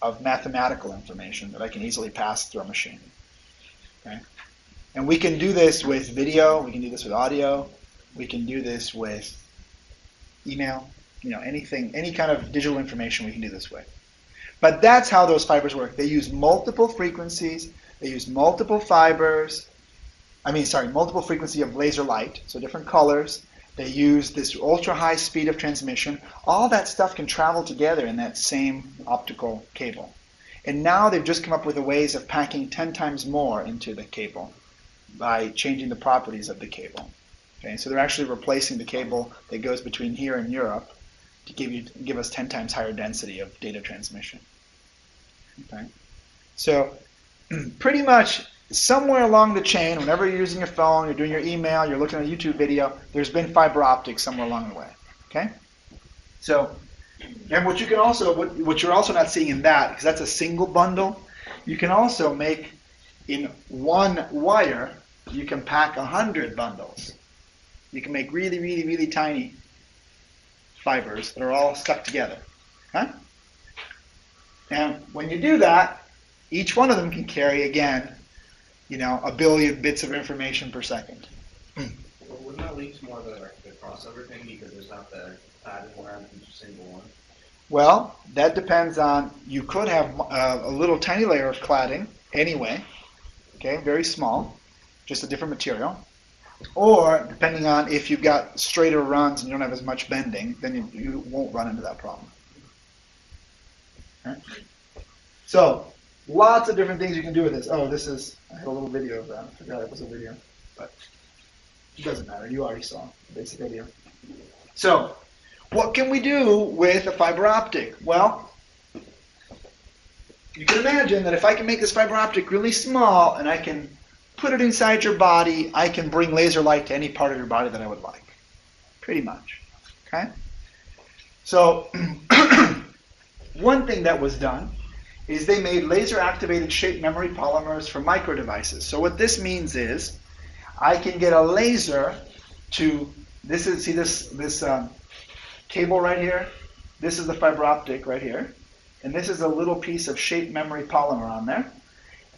of mathematical information that I can easily pass through a machine. Okay? And we can do this with video, we can do this with audio, we can do this with email, anything, any kind of digital information we can do this with. But that's how those fibers work. They use multiple frequencies, they use multiple fibers, multiple frequency of laser light, so different colors. They use this ultra high speed of transmission. All that stuff can travel together in that same optical cable. And now they've just come up with the ways of packing 10 times more into the cable by changing the properties of the cable. Okay, so they're actually replacing the cable that goes between here and Europe to give us 10 times higher density of data transmission. Okay, so pretty much somewhere along the chain, whenever you're using your phone, you're doing your email, you're looking at a YouTube video, there's been fiber optics somewhere along the way. Okay, so and what you can also what you're also not seeing in that, because that's a single bundle, you can also make in one wire, you can pack 100 bundles. You can make really, really, really tiny fibers that are all stuck together. Okay? And when you do that, each one of them can carry, again, a billion bits of information per second. Well, wouldn't that lead to more of the crossover thing because there's not the padding around each single one? Well, that depends on, you could have a little tiny layer of cladding anyway, okay, very small, just a different material. Or, depending on if you've got straighter runs and you don't have as much bending, then you won't run into that problem. Okay? So, lots of different things you can do with this. Oh, I had a little video of that. I forgot it was a video, but it doesn't matter. You already saw the basic idea. So, what can we do with a fiber optic? Well, you can imagine that if I can make this fiber optic really small and I can put it inside your body, I can bring laser light to any part of your body that I would like. Pretty much. Okay? So, one thing that was done is they made laser-activated shape memory polymers for microdevices. So what this means is I can get a laser to, see this cable right here? This is the fiber optic right here. And this is a little piece of shape memory polymer on there.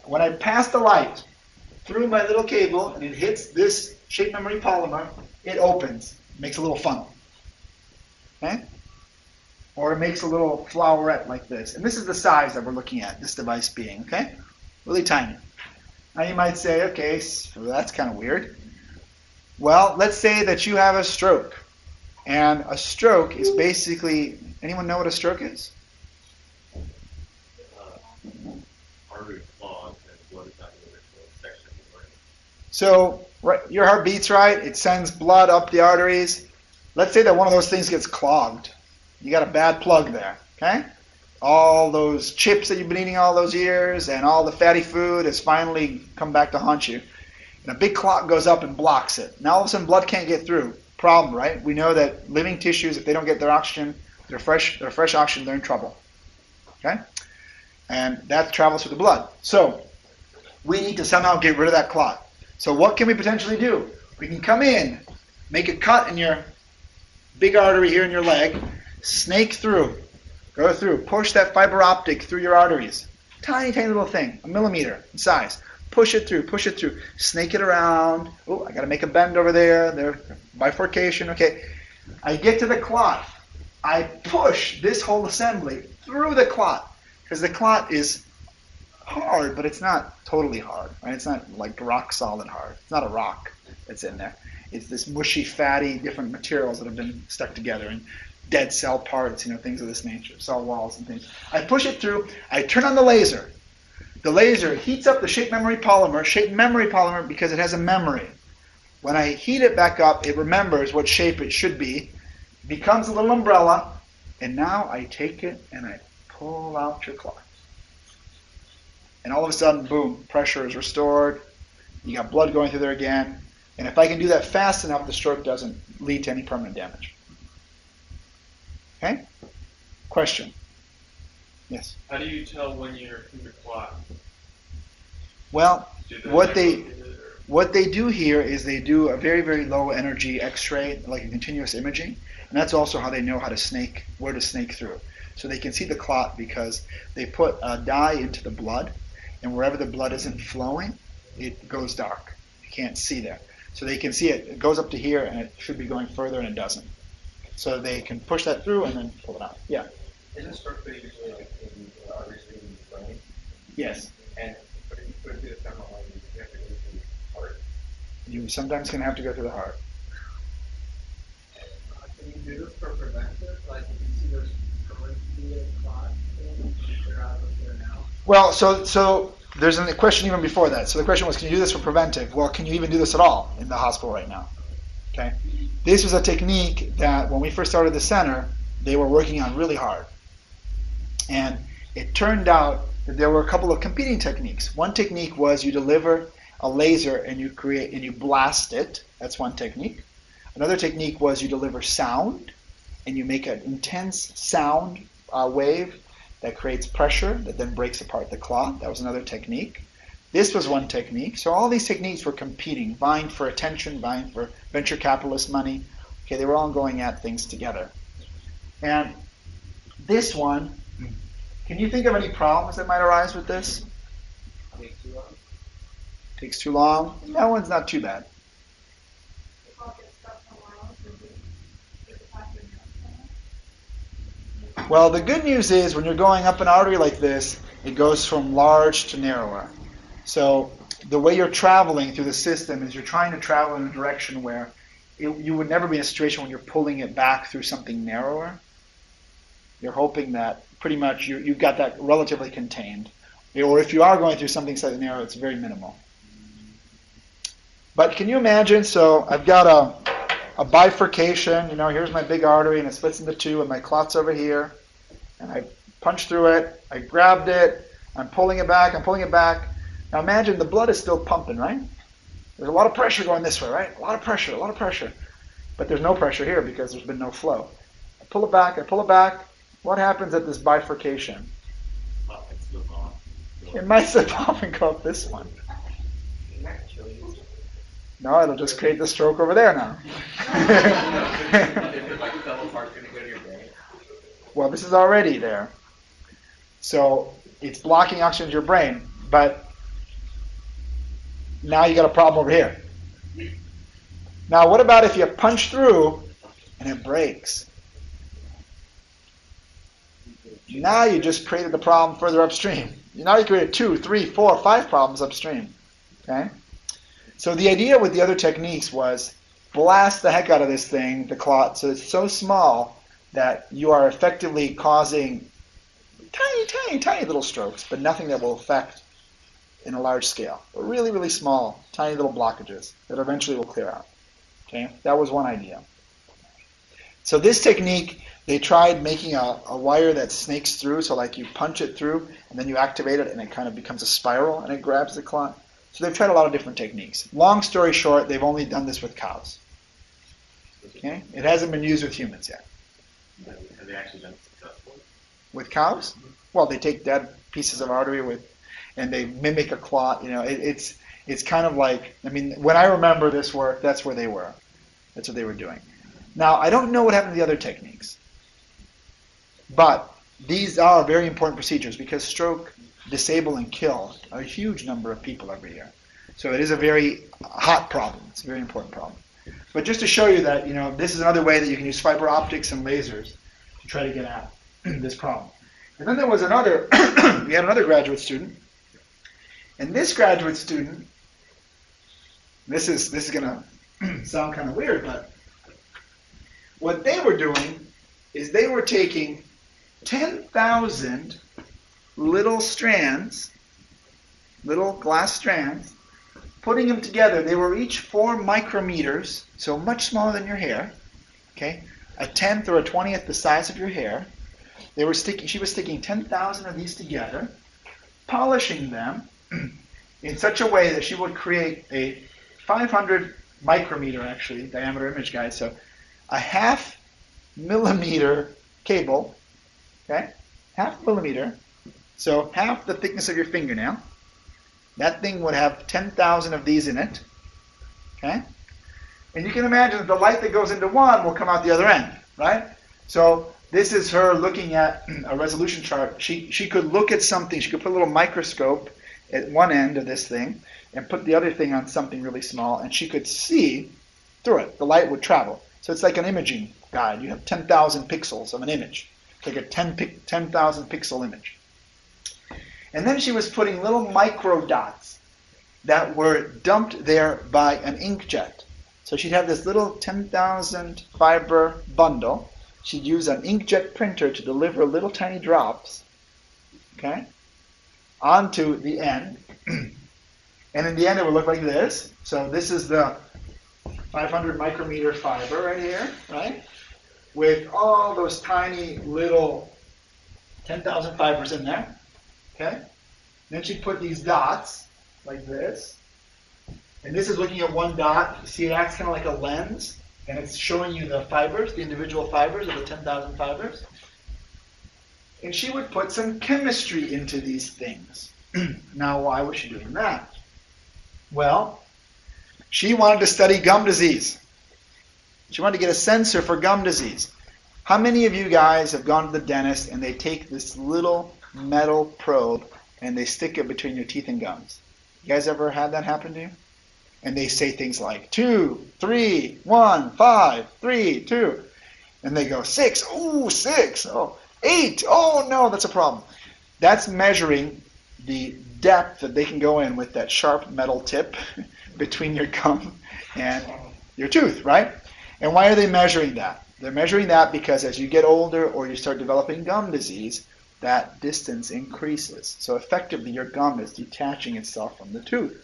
When I pass the light through my little cable and it hits this shape memory polymer, it opens, makes a little funnel. Okay? Or it makes a little flowerette like this. And this is the size that we're looking at, this device being, okay? Really tiny. Now you might say, okay, so that's kind of weird. Well, let's say that you have a stroke. And a stroke is basically, anyone know what a stroke is? Artery clogged and blood is not moving to a section of the brain. So your heart beats right, it sends blood up the arteries. Let's say that one of those things gets clogged. You got a bad plug there, okay? All those chips that you've been eating all those years and all the fatty food has finally come back to haunt you. And a big clot goes up and blocks it. Now all of a sudden blood can't get through. Problem, right? We know that living tissues, if they don't get their oxygen, their fresh oxygen, they're in trouble. Okay? And that travels through the blood. So we need to somehow get rid of that clot. So what can we potentially do? We can come in, make a cut in your big artery here in your leg, snake through, go through, push that fiber optic through your arteries. Tiny, tiny little thing, a millimeter in size. Push it through, snake it around. Oh, I got to make a bend over there, bifurcation, okay. I get to the clot. I push this whole assembly through the clot, because the clot is hard, but it's not totally hard, right? It's not like rock solid hard. It's not a rock that's in there. It's this mushy, fatty, different materials that have been stuck together and dead cell parts, things of this nature, cell walls and things. I push it through. I turn on the laser. The laser heats up the shape memory polymer because it has a memory. When I heat it back up, it remembers what shape it should be, becomes a little umbrella, and now I take it and I pull out your clot. And all of a sudden, boom, pressure is restored. You got blood going through there again. And if I can do that fast enough, the stroke doesn't lead to any permanent damage. Okay? Question? Yes? How do you tell when you're in the clot? Well, what they do here is they do a very, very low energy X-ray, like a continuous imaging. And that's also how they know where to snake through. So they can see the clot because they put a dye into the blood, and wherever the blood isn't flowing, it goes dark. You can't see there. So they can see it. It goes up to here, and it should be going further, and it doesn't. So they can push that through and then pull it out. Yeah? Isn't stroke usually like in the arteries in the brain? Yes. And but if you put it through the femoral line, you have to go through the heart. You sometimes can have to go through the heart. Can you do this for preventive? Like if you see there's going to be a clot, figure out what's there now? Well, so there's a question even before that. So the question was, can you do this for preventive? Well, can you even do this at all in the hospital right now? Okay. This was a technique that when we first started the center, they were working on really hard. And it turned out that there were a couple of competing techniques. One technique was you deliver a laser and you blast it. That's one technique. Another technique was you deliver sound and you make an intense sound wave that creates pressure that then breaks apart the cloth. That was another technique. This was one technique. So all these techniques were competing, vying for attention, vying for venture capitalist money. Okay, they were all going at things together. And this one, can you think of any problems that might arise with this? Takes too long. Takes too long. That one's not too bad. Well, the good news is when you're going up an artery like this, it goes from large to narrower. So the way you're traveling through the system is you're trying to travel in a direction where you would never be in a situation when you're pulling it back through something narrower. You're hoping that pretty much you've got that relatively contained. Or if you are going through something slightly narrow, it's very minimal. But can you imagine, so I've got a bifurcation, here's my big artery and it splits into two and my clot's over here. And I punch through it, I grabbed it, I'm pulling it back. Now imagine the blood is still pumping, right? There's a lot of pressure going this way, right? A lot of pressure. But there's no pressure here because there's been no flow. I pull it back. What happens at this bifurcation? Well, it's still gone. It might slip off and go up this one. No, it'll just create the stroke over there now. If it like fell apart, could it go to your brain? Well, this is already there. So it's blocking oxygen to your brain, but now you got a problem over here. Now, what about if you punch through and it breaks? Now you just created the problem further upstream. Now you created 2, 3, 4, 5 problems upstream. Okay? So the idea with the other techniques was blast the heck out of this thing, the clot, so it's so small that you are effectively causing tiny little strokes, but nothing that will affect in a large scale. But really, really small, tiny little blockages that eventually will clear out. Okay? That was one idea. So this technique, they tried making a wire that snakes through, so like you punch it through and then you activate it and it kind of becomes a spiral and it grabs the clot. So they've tried a lot of different techniques. Long story short, they've only done this with cows. Okay? It hasn't been used with humans yet. Have they actually done it successfully? With cows? Well, they take dead pieces of artery and they mimic a clot. It's kind of like, when I remember this work, that's where they were. That's what they were doing. Now, I don't know what happened to the other techniques. But these are very important procedures because stroke disable and kill a huge number of people every year. So it is a very hot problem. It's a very important problem. But just to show you that, this is another way that you can use fiber optics and lasers to try to get at this problem. And then there was we had another graduate student. And this graduate student, this is going to sound kind of weird, but what they were doing is they were taking 10,000 little strands, little glass strands, putting them together. They were each 4 micrometers, so much smaller than your hair, okay? A 10th or a 20th the size of your hair. She was sticking 10,000 of these together, polishing them in such a way that she would create a 500 micrometer, actually, diameter image guide. So a 0.5 millimeter cable, okay? 0.5 millimeter. So half the thickness of your fingernail. That thing would have 10,000 of these in it. Okay? And you can imagine that the light that goes into one will come out the other end, right? So this is her looking at a resolution chart. She could look at something. She could put a little microscope at one end of this thing and put the other thing on something really small, and she could see through it. The light would travel. So it's like an imaging guide. You have 10,000 pixels of an image. It's like a 10,000 pixel image. And then she was putting little micro dots that were dumped there by an inkjet. So she'd have this little 10,000 fiber bundle. She'd use an inkjet printer to deliver little tiny drops. Okay? onto the end. And in the end, it would look like this. So this is the 500 micrometer fiber right here, right? With all those tiny little 10,000 fibers in there, okay? Then she'd put these dots like this. And this is looking at one dot. See, it acts kind of like a lens, and it's showing you the fibers, the individual fibers of the 10,000 fibers. And she would put some chemistry into these things. Now, why was she doing that? Well, she wanted to study gum disease. She wanted to get a sensor for gum disease. How many of you guys have gone to the dentist and they take this little metal probe and they stick it between your teeth and gums? You guys ever had that happen to you? And they say things like 2, 3, 1, 5, 3, 2. And they go 6, ooh, 6, oh, 8, oh no, that's a problem. That's measuring the depth that they can go in with that sharp metal tip between your gum and your tooth, right? And why are they measuring that? They're measuring that because as you get older or you start developing gum disease, that distance increases. So effectively, your gum is detaching itself from the tooth,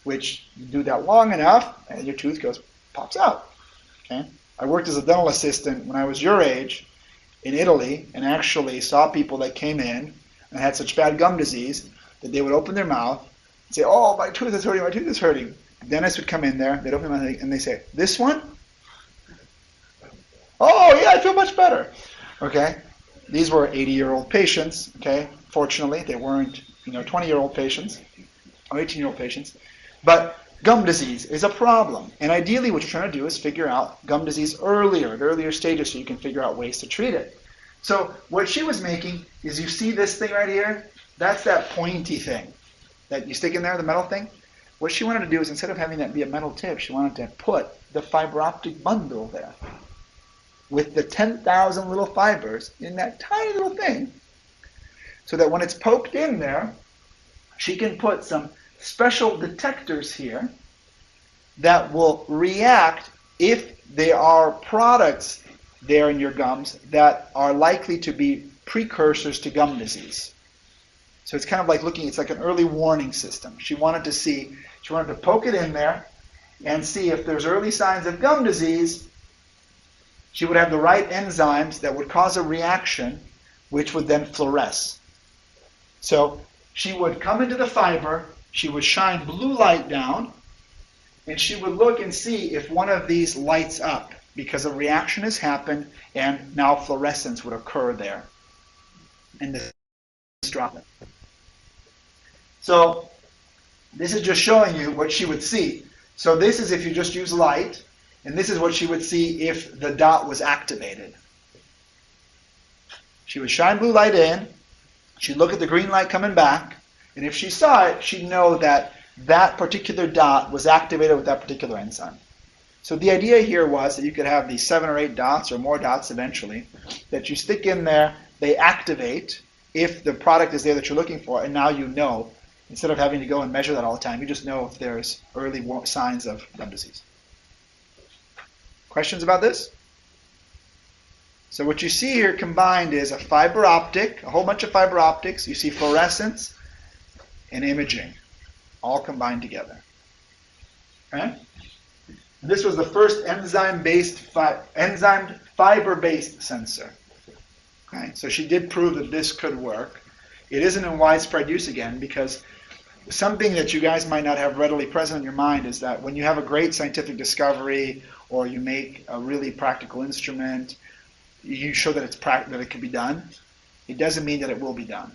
which you do that long enough, and your tooth pops out. Okay? I worked as a dental assistant when I was your age in Italy, and actually saw people that came in and had such bad gum disease that they would open their mouth and say, "Oh, my tooth is hurting, my tooth is hurting." The dentist would come in there, they'd open their mouth, and they say, "This one? Oh, yeah, I feel much better." Okay? These were 80-year-old patients, okay? Fortunately, they weren't, 20-year-old patients or 18-year-old patients. But gum disease is a problem. And ideally, what you're trying to do is figure out gum disease earlier, at earlier stages, so you can figure out ways to treat it. So what she was making is, you see this thing right here? That's that pointy thing that you stick in there, the metal thing. What she wanted to do is, instead of having that be a metal tip, she wanted to put the fiber optic bundle there with the 10,000 little fibers in that tiny little thing, so that when it's poked in there, she can put some special detectors here that will react if there are products there in your gums that are likely to be precursors to gum disease. So it's kind of like it's like an early warning system. She wanted to poke it in there and see if there's early signs of gum disease. She would have the right enzymes that would cause a reaction, which would then fluoresce. So she would come into the fiber, she would shine blue light down, and she would look and see if one of these lights up, because a reaction has happened and now fluorescence would occur there. And this drop it. So this is just showing you what she would see. So this is if you just use light, and this is what she would see if the dot was activated. She would shine blue light in, she'd look at the green light coming back, and if she saw it, she'd know that that particular dot was activated with that particular enzyme. So the idea here was that you could have these 7 or 8 dots or more dots eventually that you stick in there, they activate if the product is there that you're looking for, and now you know, instead of having to go and measure that all the time, you just know if there's early signs of gum disease. Questions about this? So what you see here combined is a fiber optic, a whole bunch of fiber optics. You see fluorescence and imaging, all combined together. Okay? This was the first enzyme-based, enzymed fiber-based sensor. Okay? So she did prove that this could work. It isn't in widespread use again because something that you guys might not have readily present in your mind is that when you have a great scientific discovery or you make a really practical instrument, you show that that it can be done. It doesn't mean that it will be done.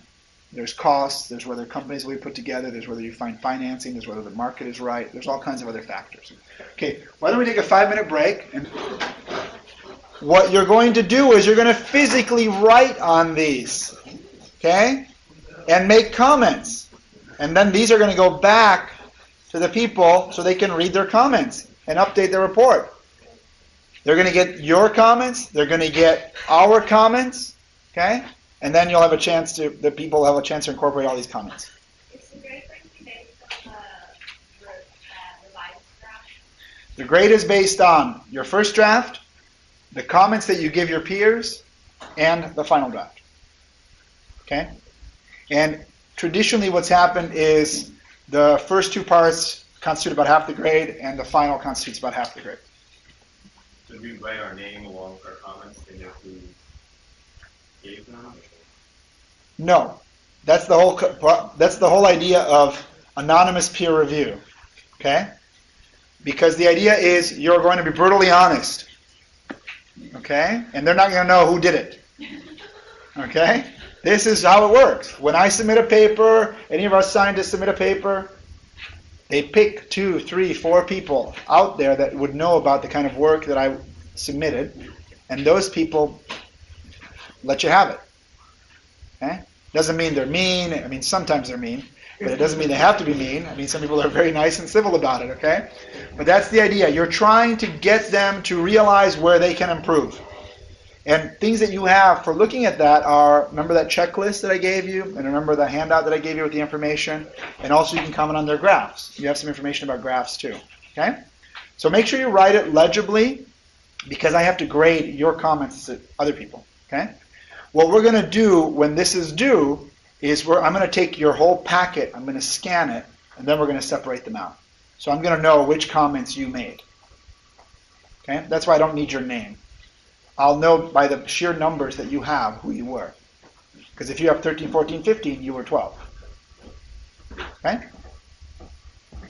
There's costs, there's whether companies will be put together, there's whether you find financing, there's whether the market is right, there's all kinds of other factors. Okay, why don't we take a 5-minute break? And what you're going to do is you're going to physically write on these, okay, and make comments. And then these are going to go back to the people so they can read their comments and update their report. They're going to get your comments, they're going to get our comments, okay? And then you'll have a chance the people will have a chance to incorporate all these comments. Is the grade going to be based on the revised draft? The grade is based on your first draft, the comments that you give your peers, and the final draft. Okay? And traditionally what's happened is the first two parts constitute about half the grade, and the final constitutes about half the grade. So we write our name along with our comments, and if we gave them. No, that's the whole idea of anonymous peer review. Okay, because the idea is you're going to be brutally honest. Okay, and they're not going to know who did it. Okay, this is how it works. When I submit a paper, any of our scientists submit a paper, they pick 2, 3, 4 people out there that would know about the kind of work that I submitted, and those people let you have it. Okay? Doesn't mean they're mean. I mean, sometimes they're mean, but it doesn't mean they have to be mean. I mean, some people are very nice and civil about it, okay? But that's the idea. You're trying to get them to realize where they can improve. And things that you have for looking at that are, remember that checklist that I gave you? And remember the handout that I gave you with the information? And also you can comment on their graphs. You have some information about graphs too. Okay? So make sure you write it legibly, because I have to grade your comments to other people. Okay? What we're going to do when this is due is I'm going to take your whole packet, I'm going to scan it, and then we're going to separate them out. So I'm going to know which comments you made. Okay? That's why I don't need your name. I'll know by the sheer numbers that you have who you were. Because if you have 13, 14, 15, you were 12. Okay?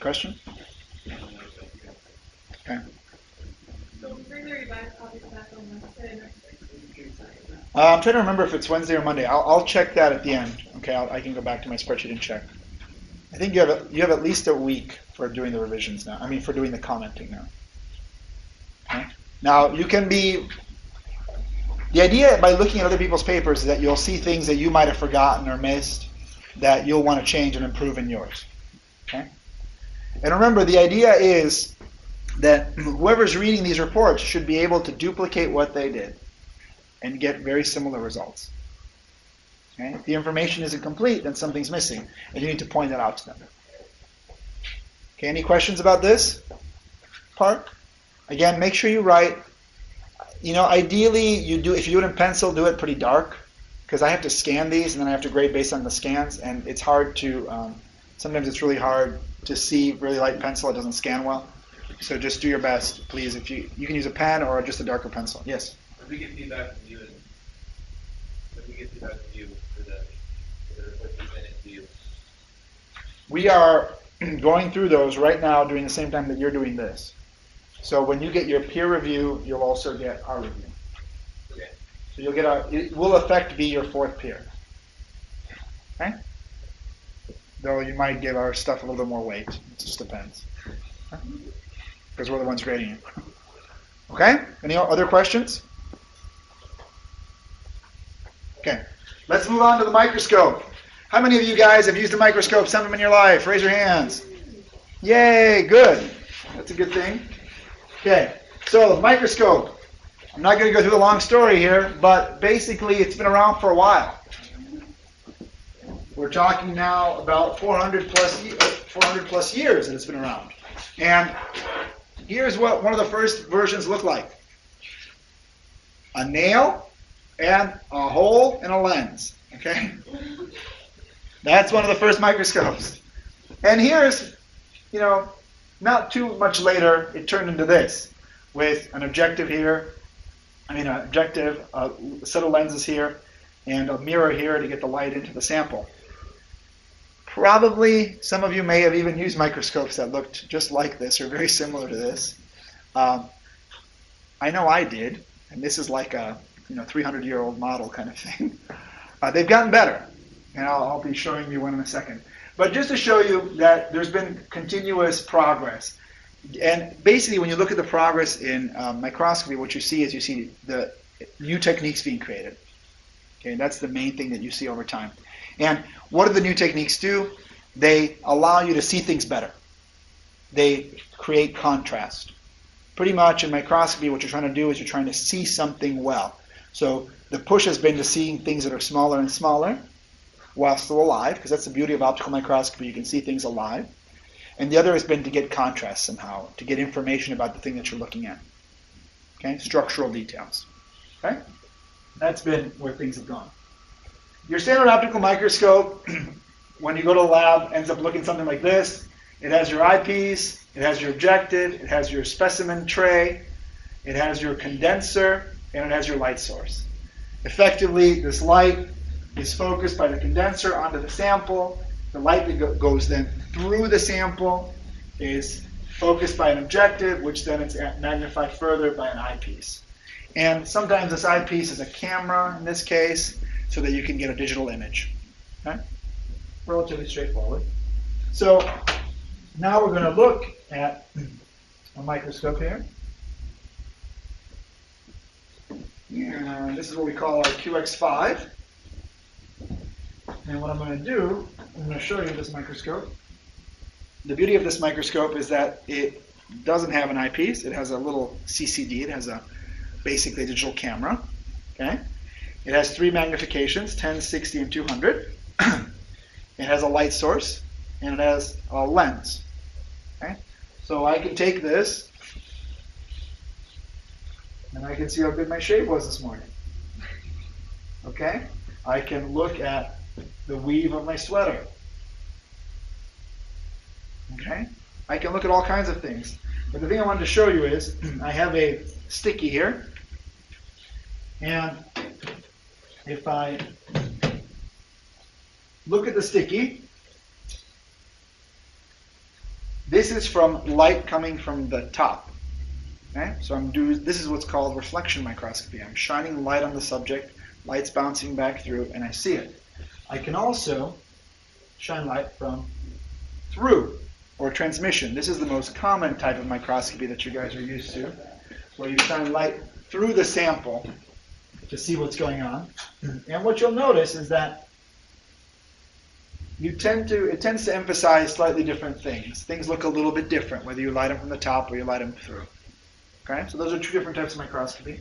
Question? Okay. So further revise topics back on Wednesday next week. I'm trying to remember if it's Wednesday or Monday. I'll check that at the end. Okay, I can go back to my spreadsheet and check. I think you have at least a week for doing the revisions now. I mean, for doing the commenting now. Okay? Now, you can be... The idea by looking at other people's papers is that you'll see things that you might have forgotten or missed that you'll want to change and improve in yours. Okay? And remember, the idea is that whoever's reading these reports should be able to duplicate what they did and get very similar results. Okay? If the information isn't complete, then something's missing, and you need to point that out to them. Okay, any questions about this part? Again, make sure you write. Ideally, if you do it in pencil, do it pretty dark, because I have to scan these, and then I have to grade based on the scans, and it's hard to, sometimes it's really hard to see really light pencil. It doesn't scan well. So just do your best, please. If you can use a pen or just a darker pencil. Yes? If we get feedback from you, for the reports we send it to you. We are going through those right now during the same time that you're doing this. So when you get your peer review, you'll also get our review. Okay. So you'll get it will effect be your fourth peer. Okay? Though you might give our stuff a little bit more weight. It just depends. Okay? Because we're the ones grading it. Okay? Any other questions? Okay. Let's move on to the microscope. How many of you guys have used a microscope sometime in your life? Raise your hands. Yay, good. That's a good thing. Okay, so microscope. I'm not going to go through the long story here, but basically it's been around for a while. We're talking now about 400 plus years that it's been around. And here's what one of the first versions looked like. A nail and a hole and a lens. Okay? That's one of the first microscopes. And here's, not too much later, it turned into this, with an objective here, a set of lenses here, and a mirror here to get the light into the sample. Probably some of you may have even used microscopes that looked just like this or very similar to this. I know I did, and this is like a 300-year-old model kind of thing. They've gotten better, and I'll be showing you one in a second. But just to show you that there's been continuous progress. And basically, when you look at the progress in microscopy, what you see is the new techniques being created. Okay, that's the main thing that you see over time. And what do the new techniques do? They allow you to see things better. They create contrast. Pretty much in microscopy, what you're trying to do is you're trying to see something well. So the push has been to seeing things that are smaller and smaller, while still alive, because that's the beauty of optical microscopy. You can see things alive. And the other has been to get contrast somehow, to get information about the thing that you're looking at. Okay, structural details. Okay, that's been where things have gone. Your standard optical microscope when you go to the lab, ends up looking something like this. It has your eyepiece, it has your objective, it has your specimen tray, it has your condenser, and it has your light source. Effectively, this light is focused by the condenser onto the sample. The light that goes then through the sample is focused by an objective, which then is magnified further by an eyepiece. And sometimes this eyepiece is a camera, in this case, so that you can get a digital image. Okay? Relatively straightforward. So now we're going to look at a microscope here. And this is what we call our QX5. And what I'm going to do, I'm going to show you this microscope. The beauty of this microscope is that it doesn't have an eyepiece. It has a little CCD. It has basically a digital camera. Okay? It has 3 magnifications, 10, 60, and 200. It has a light source, and it has a lens. Okay? So I can take this, and I can see how good my shave was this morning. Okay? I can look at the weave of my sweater. Okay? I can look at all kinds of things. But the thing I wanted to show you is I have a sticky here. And if I look at the sticky, this is from light coming from the top. Okay? So this is what's called reflection microscopy. I'm shining light on the subject, light's bouncing back through, and I see it. I can also shine light from through, or transmission. This is the most common type of microscopy that you guys are used to, where you shine light through the sample to see what's going on. And what you'll notice is that it tends to emphasize slightly different things. Things look a little bit different, whether you light them from the top or you light them through. Okay, so those are 2 different types of microscopy.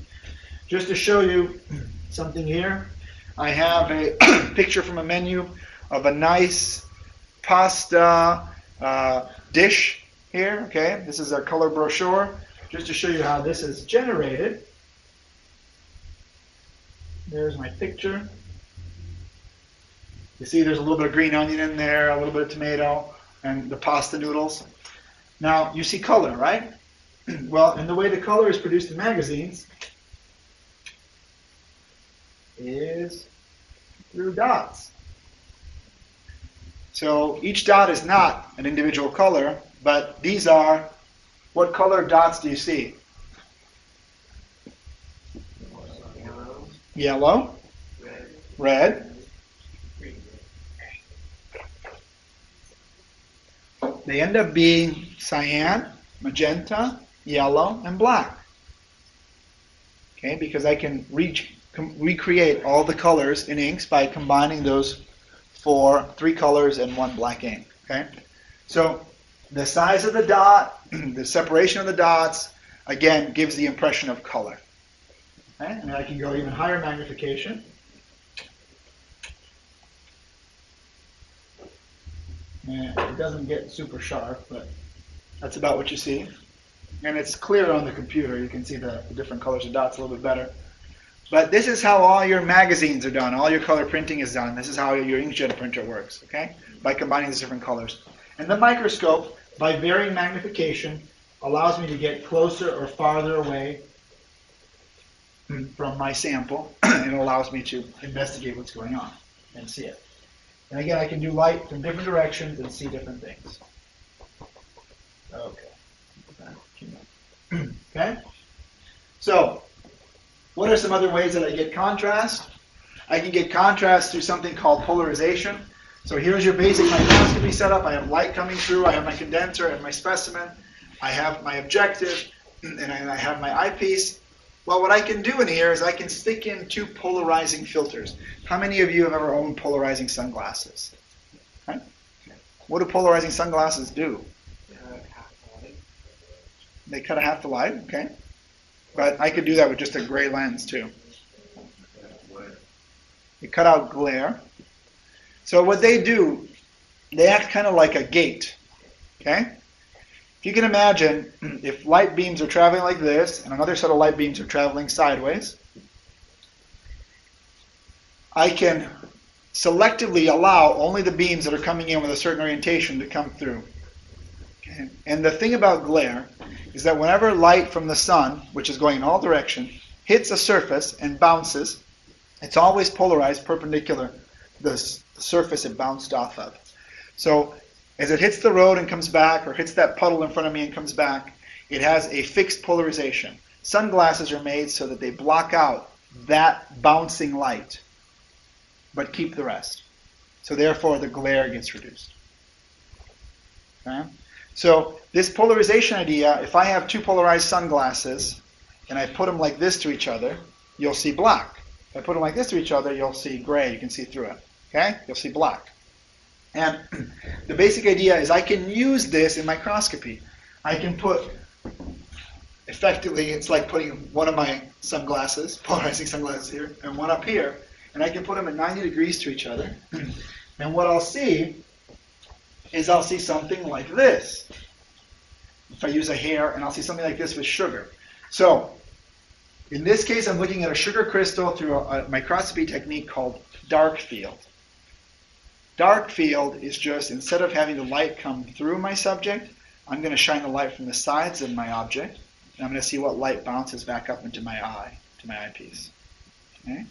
Just to show you something here, I have a picture from a menu of a nice pasta dish here. Okay, this is our color brochure. Just to show you how this is generated. There's my picture. You see there's a little bit of green onion in there, a little bit of tomato, and the pasta noodles. Now, you see color, right? Well, and the way the color is produced in magazines is through dots. So each dot is not an individual color, but these are, what color dots do you see? Yellow, red. They end up being cyan, magenta, yellow, and black. Okay, because I can recreate all the colors in inks by combining those 3 colors and 1 black ink. Okay, so the size of the dot, the separation of the dots, again, gives the impression of color. Okay, and I can go even higher magnification. And it doesn't get super sharp, but that's about what you see. And it's clear on the computer. You can see the different colors of dots a little bit better. But this is how all your magazines are done. All your color printing is done. This is how your inkjet printer works, okay? By combining these different colors. And the microscope, by varying magnification, allows me to get closer or farther away from my sample. And it allows me to investigate what's going on and see it. And again, I can do light from different directions and see different things. Okay. Okay? So, what are some other ways that I get contrast? I can get contrast through something called polarization. So here's your basic microscopy setup. I have light coming through. I have my condenser. I have my specimen. I have my objective. And I have my eyepiece. Well, what I can do in here is I can stick in 2 polarizing filters. How many of you have ever owned polarizing sunglasses? Okay. What do polarizing sunglasses do? They cut half the light, okay. But I could do that with just a gray lens too. They cut out glare. So what they do, they act kind of like a gate, okay? If you can imagine, if light beams are traveling like this, and another set of light beams are traveling sideways, I can selectively allow only the beams that are coming in with a certain orientation to come through. Okay? And the thing about glare is that whenever light from the sun, which is going in all directions, hits a surface and bounces, it's always polarized perpendicular to the surface it bounced off of. So as it hits the road and comes back, or hits that puddle in front of me and comes back, it has a fixed polarization. Sunglasses are made so that they block out that bouncing light, but keep the rest. So therefore the glare gets reduced. Okay? So this polarization idea, if I have two polarized sunglasses and I put them like this to each other, you'll see black. If I put them like this to each other, you'll see gray. You can see through it. Okay? You'll see black. And the basic idea is I can use this in microscopy. I can put, effectively, it's like putting one of my sunglasses, polarizing sunglasses here, and one up here, and I can put them at 90 degrees to each other. And what I'll see is I'll see something like this. If I use a hair, and I'll see something like this with sugar. So, in this case, I'm looking at a sugar crystal through a microscopy technique called dark field. Dark field is just, instead of having the light come through my subject, I'm going to shine the light from the sides of my object, and I'm going to see what light bounces back up into my eye, to my eyepiece. Okay?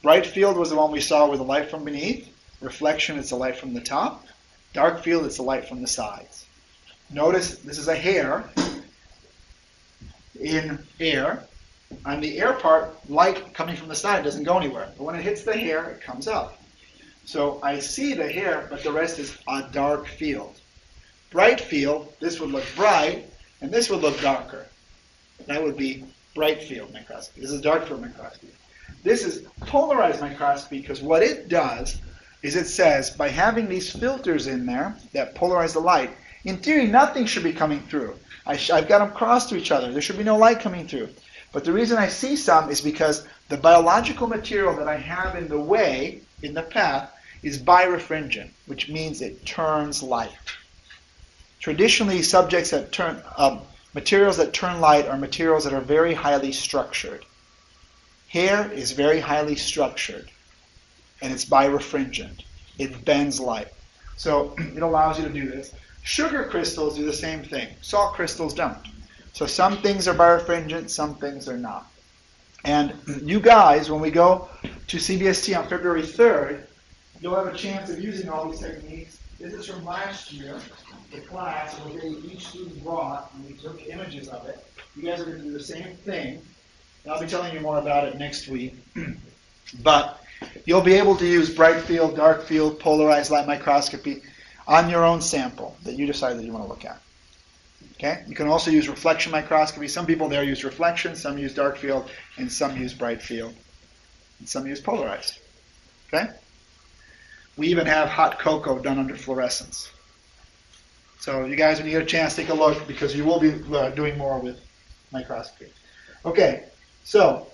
Bright field was the one we saw with the light from beneath. Reflection is the light from the top. Dark field is the light from the sides. Notice this is a hair in air. On the air part, light coming from the side doesn't go anywhere. But when it hits the hair, it comes up. So I see the hair, but the rest is a dark field. Bright field, this would look bright, and this would look darker. That would be bright field microscopy. This is dark field microscopy. This is polarized microscopy because what it does is it says, by having these filters in there that polarize the light, in theory, nothing should be coming through. I've got them crossed to each other. There should be no light coming through. But the reason I see some is because the biological material that I have in the way, in the path, is birefringent, which means it turns light. Traditionally, subjects that turn, materials that turn light are materials that are very highly structured. Hair is very highly structured, and it's birefringent. It bends light. So it allows you to do this. Sugar crystals do the same thing. Salt crystals don't. So some things are birefringent, some things are not. And you guys, when we go to CBST on February 3rd, you'll have a chance of using all these techniques. This is from last year, the class, where each student brought, and we took images of it. You guys are going to do the same thing. And I'll be telling you more about it next week. But you'll be able to use bright field, dark field, polarized light microscopy on your own sample that you decide that you want to look at. Okay? You can also use reflection microscopy. Some people there use reflection, some use dark field, and some use bright field, and some use polarized. Okay? We even have hot cocoa done under fluorescence. So you guys, when you get a chance, take a look, because you will be doing more with microscopy. Okay, so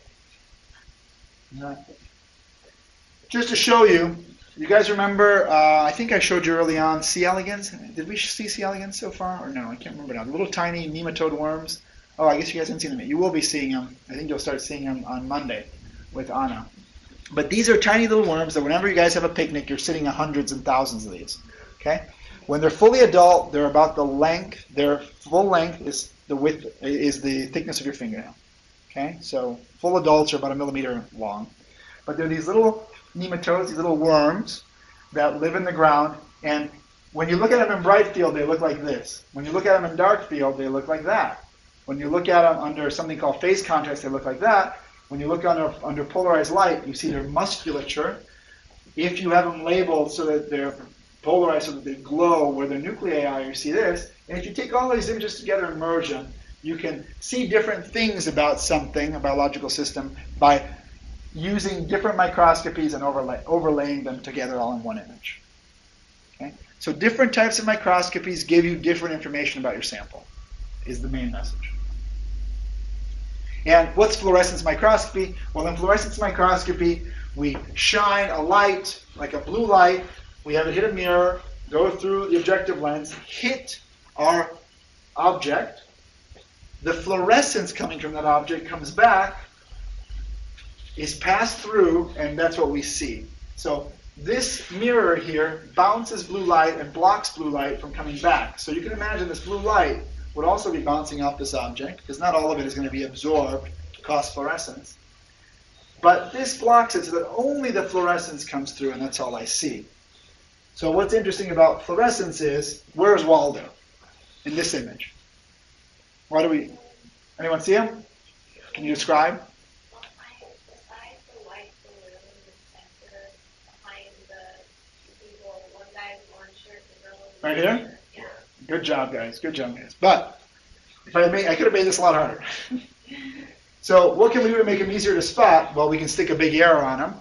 just to show you, you guys remember, I think I showed you early on C. elegans. Did we see C. elegans so far, or no? I can't remember now. The little tiny nematode worms. Oh, I guess you guys haven't seen them yet. You will be seeing them. I think you'll start seeing them on Monday with Anna. But these are tiny little worms that whenever you guys have a picnic, you're sitting on hundreds and thousands of these. Okay? When they're fully adult, they're about the length. Their full length is the width, is the thickness of your fingernail. Okay? So full adults are about 1 millimeter long. But they're these little nematodes, these little worms that live in the ground. And when you look at them in bright field, they look like this. When you look at them in dark field, they look like that. When you look at them under something called phase contrast, they look like that. When you look under polarized light, you see their musculature. If you have them labeled so that they're polarized so that they glow where their nuclei are, you see this. And if you take all these images together and merge them, you can see different things about something, a biological system, by using different microscopies and overlaying them together all in one image. Okay? So different types of microscopies give you different information about your sample, is the main message. And what's fluorescence microscopy? Well, in fluorescence microscopy, we shine a light, like a blue light. We have it hit a mirror, go through the objective lens, hit our object. The fluorescence coming from that object comes back, is passed through, and that's what we see. So this mirror here bounces blue light and blocks blue light from coming back. So you can imagine this blue light would also be bouncing off this object, because not all of it is going to be absorbed to cause fluorescence. But this blocks it so that only the fluorescence comes through, and that's all I see. So what's interesting about fluorescence is, where's Waldo in this image? Anyone see him? Can you describe? Besides the white balloon sensor behind the people, one guy's orange shirt, the girl in the Right here? Yeah. Good job, guys. Good job, guys. But I could have made this a lot harder. So what can we do to make them easier to spot? Well, we can stick a big arrow on them,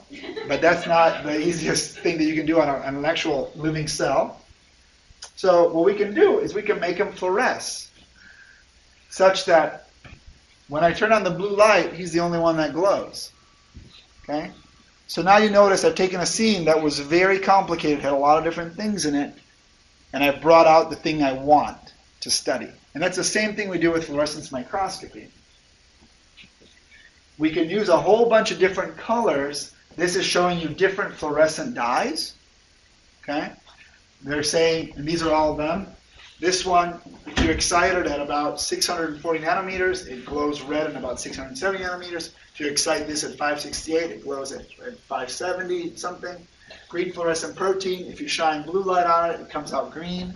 but that's not the easiest thing that you can do on an actual living cell. So what we can do is we can make them fluoresce, such that when I turn on the blue light, he's the only one that glows. Okay? So now you notice I've taken a scene that was very complicated, had a lot of different things in it, and I've brought out the thing I want to study. And that's the same thing we do with fluorescence microscopy. We can use a whole bunch of different colors. This is showing you different fluorescent dyes. Okay? They're saying, and these are all of them, this one, if you excite it at about 640 nanometers, it glows red at about 670 nanometers. If you excite this at 568, it glows at 570 something. Green fluorescent protein, if you shine blue light on it, it comes out green.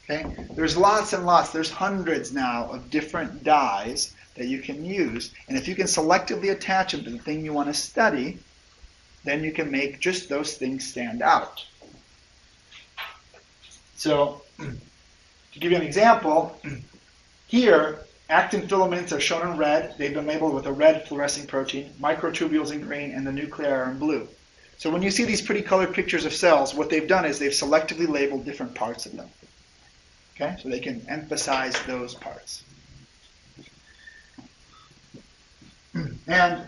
Okay? There's lots and lots. There's hundreds now of different dyes that you can use. And if you can selectively attach them to the thing you want to study, then you can make just those things stand out. So, to give you an example, here, actin filaments are shown in red. They've been labeled with a red fluorescing protein, microtubules in green, and the nuclei are in blue. So when you see these pretty colored pictures of cells, what they've done is they've selectively labeled different parts of them. Okay? So they can emphasize those parts. And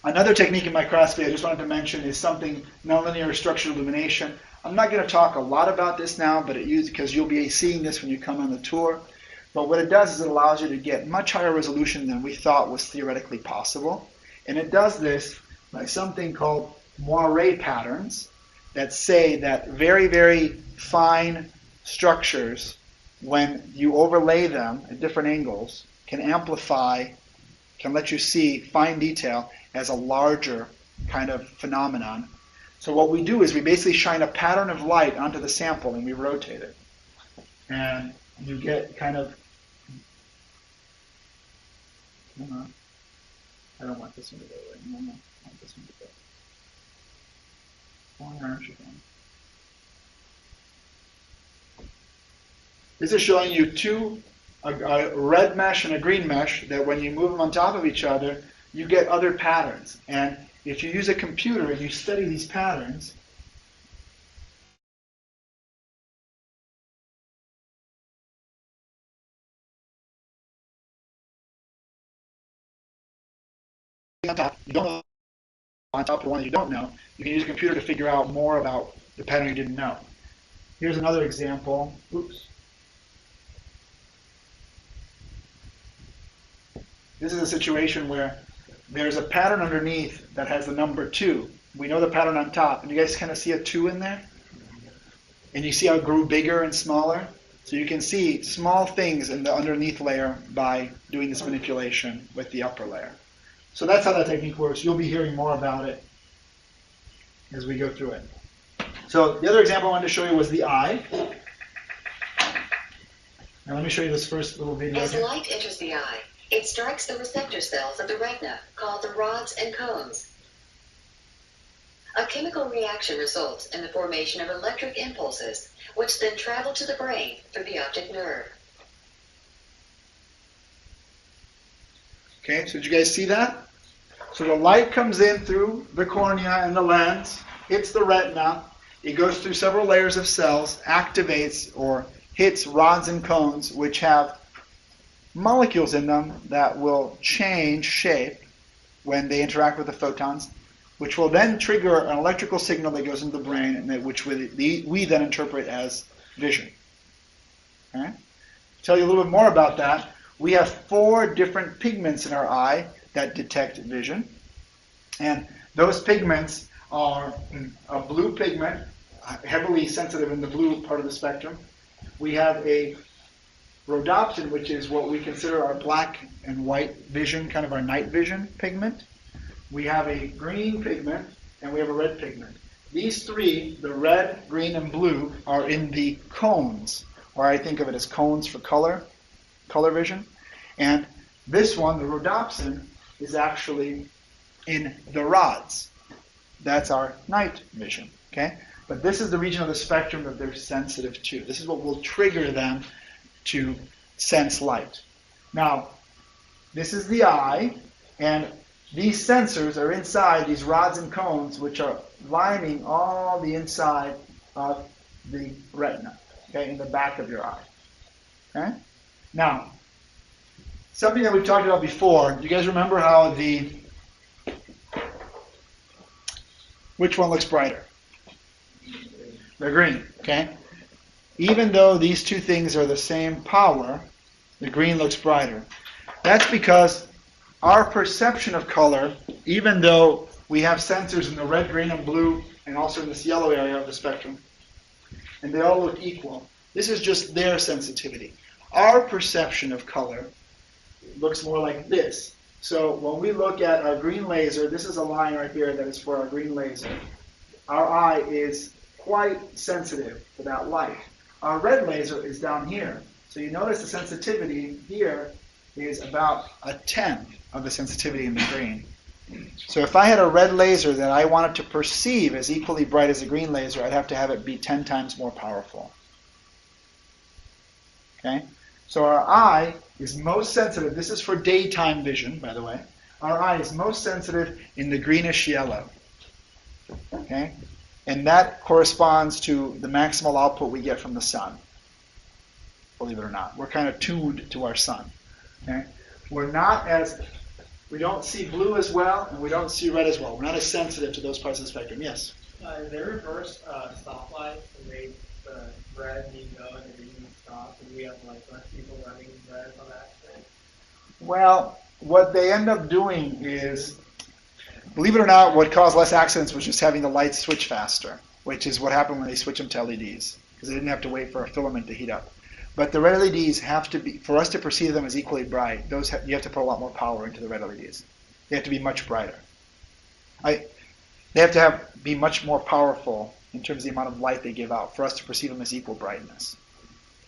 another technique in microscopy I just wanted to mention is something nonlinear structured illumination. I'm not going to talk a lot about this now, but because you'll be seeing this when you come on the tour. But what it does is it allows you to get much higher resolution than we thought was theoretically possible. And it does this by something called moire patterns that say that very, very fine structures, when you overlay them at different angles, can amplify, can let you see fine detail as a larger kind of phenomenon. So what we do is we basically shine a pattern of light onto the sample and we rotate it. And you get kind of, I don't want this one to go away. No, I want this one to go. Why aren't you going? This is showing you a red mesh and a green mesh, that when you move them on top of each other, you get other patterns. And if you use a computer and you study these patterns, on top, you don't know on top of the one that you don't know, you can use a computer to figure out more about the pattern you didn't know. Here's another example. Oops. This is a situation where there's a pattern underneath that has the number 2. We know the pattern on top. And you guys kind of see a 2 in there? And you see how it grew bigger and smaller? So you can see small things in the underneath layer by doing this manipulation with the upper layer. So that's how that technique works. You'll be hearing more about it as we go through it. So the other example I wanted to show you was the eye. Now let me show you this first little video. As light enters the eye, it strikes the receptor cells of the retina, called the rods and cones. A chemical reaction results in the formation of electric impulses, which then travel to the brain through the optic nerve. Okay, so did you guys see that? So the light comes in through the cornea and the lens, hits the retina, it goes through several layers of cells, activates or hits rods and cones, which have molecules in them that will change shape when they interact with the photons, which will then trigger an electrical signal that goes into the brain, and which we then interpret as vision. Okay? To tell you a little bit more about that, we have 4 different pigments in our eye that detect vision. And those pigments are a blue pigment, heavily sensitive in the blue part of the spectrum. We have a rhodopsin, which is what we consider our black and white vision, kind of our night vision pigment. We have a green pigment, and we have a red pigment. These three, the red, green, and blue, are in the cones, or I think of it as cones for color vision. And this one, the rhodopsin, is actually in the rods. That's our night vision, okay? But this is the region of the spectrum that they're sensitive to. This is what will trigger them to sense light. Now, this is the eye, and these sensors are inside these rods and cones, which are lining all the inside of the retina, okay, in the back of your eye. Okay? Now, something that we've talked about before, do you guys remember how which one looks brighter? The green, okay? Even though these two things are the same power, the green looks brighter. That's because our perception of color, even though we have sensors in the red, green, and blue, and also in this yellow area of the spectrum, and they all look equal, this is just their sensitivity. Our perception of color looks more like this. So when we look at our green laser, this is a line right here that is for our green laser. Our eye is quite sensitive to that light. Our red laser is down here. So you notice the sensitivity here is about a tenth of the sensitivity in the green. So if I had a red laser that I wanted to perceive as equally bright as a green laser, I'd have to have it be 10 times more powerful. Okay? So our eye is most sensitive. This is for daytime vision, by the way. Our eye is most sensitive in the greenish yellow. Okay? And that corresponds to the maximal output we get from the sun. Believe it or not. We're kind of tuned to our sun. Okay? We don't see blue as well, and we don't see red as well. We're not as sensitive to those parts of the spectrum. Yes? They reverse stoplights and made the red mean go and the green mean stop, and we have like less people running red on that thing. Well, what they end up doing is, believe it or not, what caused less accidents was just having the lights switch faster, which is what happened when they switched them to LEDs, because they didn't have to wait for a filament to heat up. But the red LEDs have to be, for us to perceive them as equally bright, you have to put a lot more power into the red LEDs. They have to be much brighter. They have to be much more powerful in terms of the amount of light they give out for us to perceive them as equal brightness.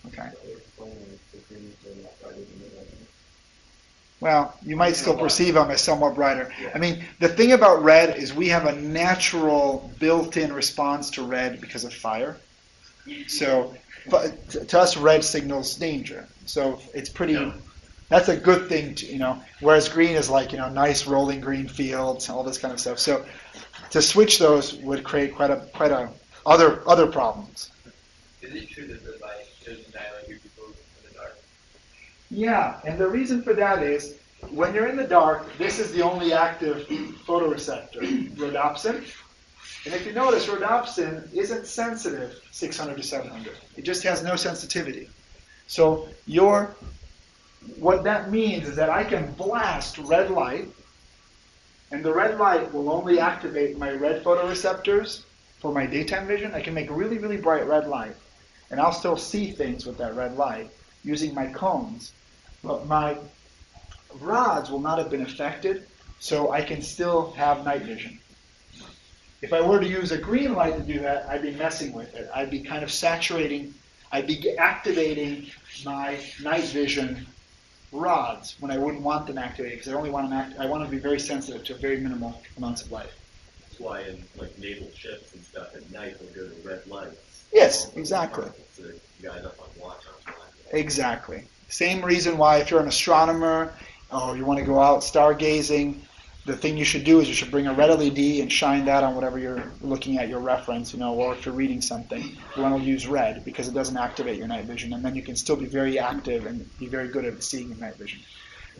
Okay. Well, you might still perceive them as somewhat brighter. I mean, the thing about red is we have a natural built-in response to red because of fire. So to us, red signals danger. So it's pretty, that's a good thing, whereas green is like, nice rolling green fields, all this kind of stuff. So to switch those would create quite a other problems. Is it true that the light doesn't dilate your people in the dark? Yeah, and the reason for that is when you're in the dark, this is the only active photoreceptor, rhodopsin. And if you notice, rhodopsin isn't sensitive 600 to 700. It just has no sensitivity. So what that means is that I can blast red light, and the red light will only activate my red photoreceptors for my daytime vision. I can make really, really bright red light, and I'll still see things with that red light using my cones. But my rods will not have been affected, so I can still have night vision. If I were to use a green light to do that, I'd be messing with it. I'd be kind of saturating, I'd be activating my night vision rods when I wouldn't want them activated, because I only want them I want to be very sensitive to very minimal amounts of light. That's why in like naval ships and stuff at night they'll go to red lights. Yes, exactly. So you guys up on watch on time. Exactly. Same reason why if you're an astronomer or you want to go out stargazing, the thing you should do is you should bring a red LED and shine that on whatever you're looking at, your reference, or if you're reading something, you want to use red because it doesn't activate your night vision, and then you can still be very active and be very good at seeing in night vision.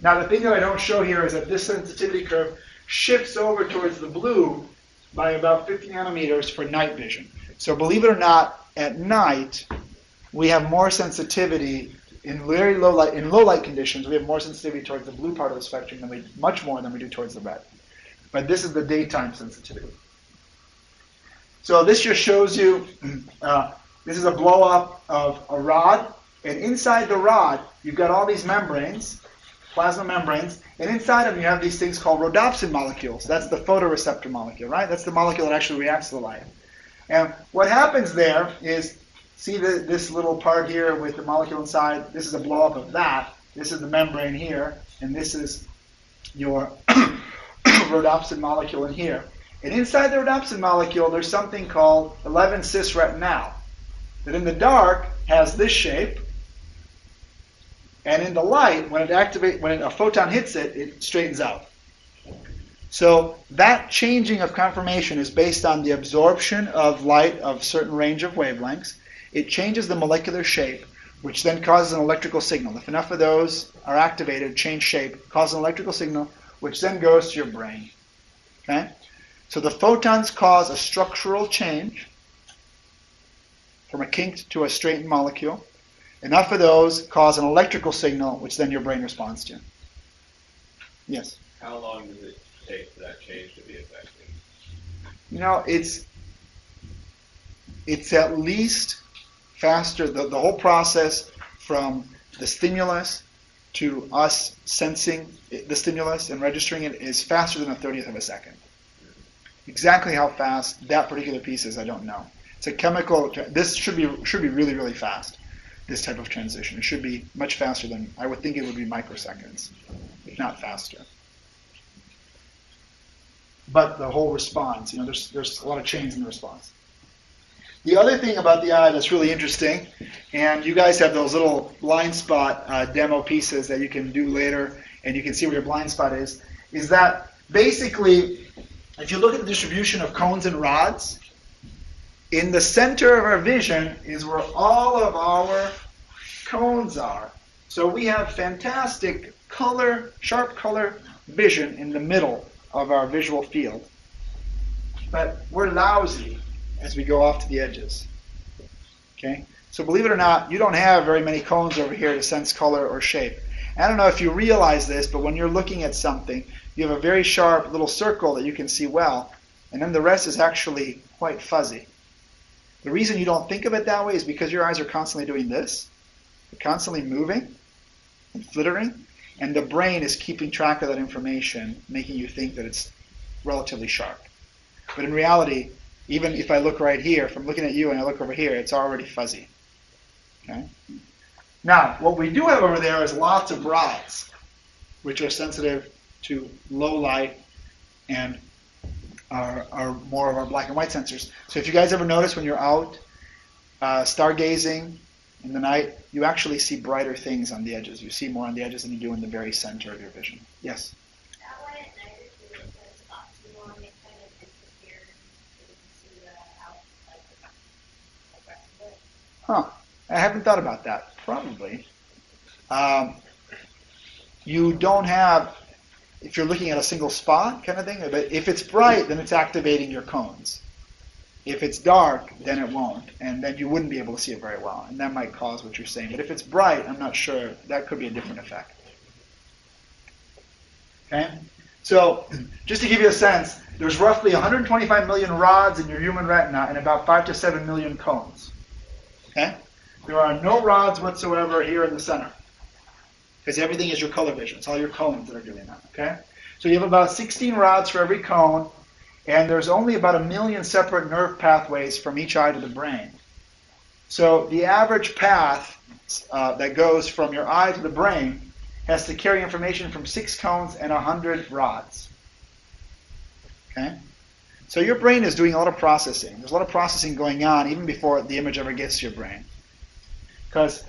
Now, the thing that I don't show here is that this sensitivity curve shifts over towards the blue by about 50 nanometers for night vision. So believe it or not, at night, we have more sensitivity in very low light conditions. We have more sensitivity towards the blue part of the spectrum much more than we do towards the red. But this is the daytime sensitivity. So this just shows you, this is a blow up of a rod, and inside the rod, you've got all these membranes, plasma membranes, and inside them you have these things called rhodopsin molecules. That's the photoreceptor molecule, right? That's the molecule that actually reacts to the light. And what happens there is, see this little part here with the molecule inside, this is a blow up of that. This is the membrane here, and this is your rhodopsin molecule in here. And inside the rhodopsin molecule, there's something called 11-cis retinal that in the dark has this shape, and in the light, when a photon hits it, it straightens out. So that changing of conformation is based on the absorption of light of certain range of wavelengths. It changes the molecular shape, which then causes an electrical signal. If enough of those are activated, change shape, cause an electrical signal, which then goes to your brain. Okay? So the photons cause a structural change from a kinked to a straightened molecule. Enough of those cause an electrical signal, which then your brain responds to. Yes? How long does it take for that change to be effective? You know, it's at least faster, the whole process from the stimulus to us sensing the stimulus and registering it is faster than a 30th of a second. Exactly how fast that particular piece is, I don't know. It's a chemical, this should be really, really fast, this type of transition. It should be much faster than, I would think it would be microseconds, if not faster. But the whole response, you know, there's a lot of chains in the response. The other thing about the eye that's really interesting, and you guys have those little blind spot demo pieces that you can do later, and you can see where your blind spot is that basically, if you look at the distribution of cones and rods, in the center of our vision is where all of our cones are. So we have fantastic color, sharp color vision in the middle of our visual field. But we're lousy as we go off to the edges. Okay? So believe it or not, you don't have very many cones over here to sense color or shape. I don't know if you realize this, but when you're looking at something, you have a very sharp little circle that you can see well, and then the rest is actually quite fuzzy. The reason you don't think of it that way is because your eyes are constantly doing this. They're constantly moving and flittering, and the brain is keeping track of that information, making you think that it's relatively sharp. But in reality, even if I look right here, if I'm looking at you and I look over here, it's already fuzzy. Okay? Now, what we do have over there is lots of rods, which are sensitive to low light and are more of our black and white sensors. So if you guys ever notice when you're out stargazing in the night, you actually see brighter things on the edges. You see more on the edges than you do in the very center of your vision. Yes? That way at night, if you look at spots too long, it kind of disappears. So you can see the out, like the rest of it. Huh. I haven't thought about that. Probably. You don't have, if you're looking at a single spot kind of thing, but if it's bright, then it's activating your cones. If it's dark, then it won't, and then you wouldn't be able to see it very well, and that might cause what you're saying. But if it's bright, I'm not sure. That could be a different effect. Okay? So, just to give you a sense, there's roughly 125 million rods in your human retina and about 5 to 7 million cones. Okay? There are no rods whatsoever here in the center, because everything is your color vision. It's all your cones that are doing that. Okay? So you have about 16 rods for every cone, and there's only about 1 million separate nerve pathways from each eye to the brain. So the average path that goes from your eye to the brain has to carry information from 6 cones and 100 rods. Okay? So your brain is doing a lot of processing. There's a lot of processing going on even before the image ever gets to your brain. Because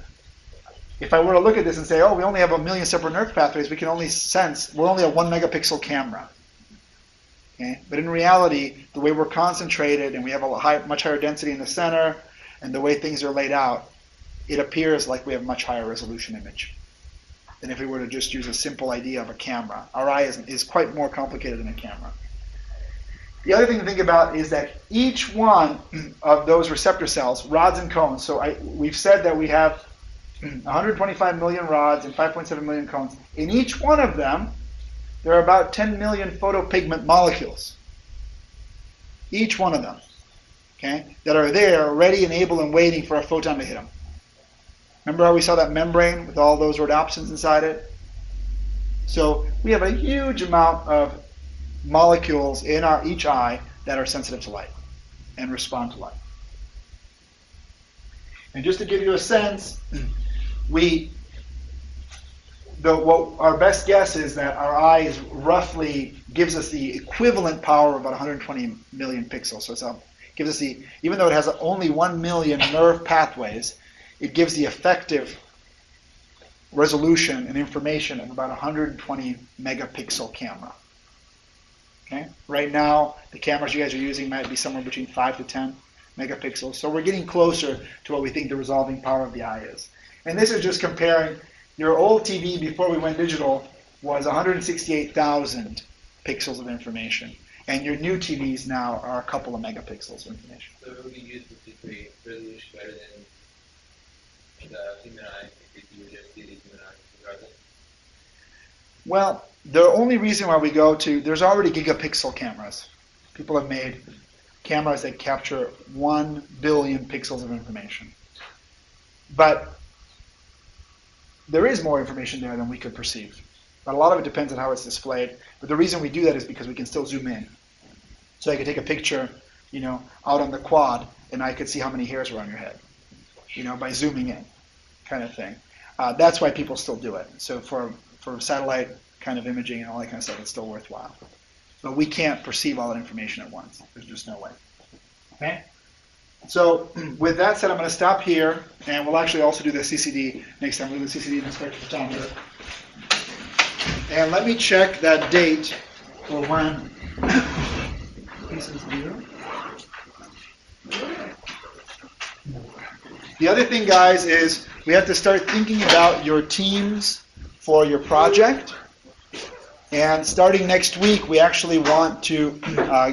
if I were to look at this and say, oh, we only have 1 million separate nerve pathways, we can only sense, we're only a 1 megapixel camera. Okay? But in reality, the way we're concentrated and we have a much higher density in the center and the way things are laid out, it appears like we have a much higher resolution image than if we were to just use a simple idea of a camera. Our eye is quite more complicated than a camera. The other thing to think about is that each one of those receptor cells, rods and cones, so we've said that we have 125 million rods and 5.7 million cones. In each one of them, there are about 10 million photopigment molecules. Each one of them. okay, that are there, ready and able and waiting for a photon to hit them. Remember how we saw that membrane with all those rhodopsins inside it? So we have a huge amount of molecules in each eye that are sensitive to light and respond to light. And just to give you a sense, our best guess is that our eye is roughly gives us the equivalent power of about 120 million pixels. So gives us even though it has only 1 million nerve pathways, it gives the effective resolution and information of about 120 megapixel camera. Okay? Right now, the cameras you guys are using might be somewhere between 5 to 10 megapixels. So we're getting closer to what we think the resolving power of the eye is. And this is just comparing your old TV before we went digital was 168,000 pixels of information. And your new TVs now are a couple of megapixels of information. So it would be used with the resolution better than the human eye if you would just see the human eye regardless? Well, the only reason why we go to, there's already gigapixel cameras. People have made cameras that capture 1 billion pixels of information. But there is more information there than we could perceive. But a lot of it depends on how it's displayed. But the reason we do that is because we can still zoom in. So I could take a picture, out on the quad, and I could see how many hairs were on your head, by zooming in, kind of thing. That's why people still do it. So for satellite kind of imaging and all that kind of stuff, it's still worthwhile. But we can't perceive all that information at once. There's just no way. Okay? So with that said, I'm going to stop here, and we'll actually also do the CCD next time. We'll do the CCD and the spectrophotometer. And let me check that date for when this is due. The other thing, guys, is we have to start thinking about your teams for your project. And starting next week, we actually want to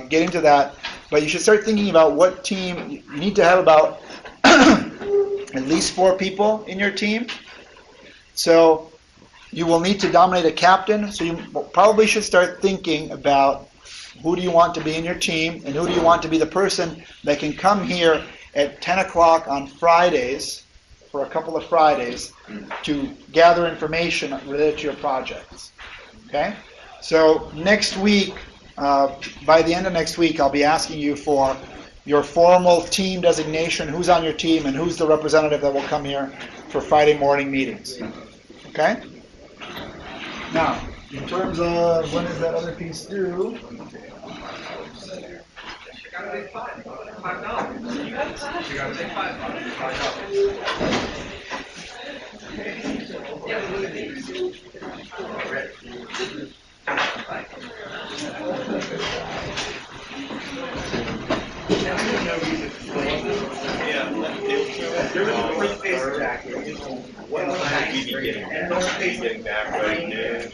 get into that. But you should start thinking about what team. You need to have about at least 4 people in your team. So you will need to nominate a captain. So you probably should start thinking about who do you want to be in your team and who do you want to be the person that can come here at 10 o'clock on Fridays for a couple of Fridays to gather information related to your projects. Okay? So next week, by the end of next week, I'll be asking you for your formal team designation, who's on your team, and who's the representative that will come here for Friday morning meetings. Okay? Now, in terms of when is that other piece due? You gotta take $5. You gotta take $5.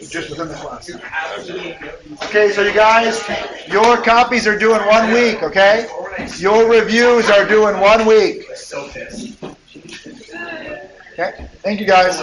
Just within the class. Okay, so you guys, your copies are due in 1 week, okay? Your reviews are due in 1 week. Okay, thank you guys.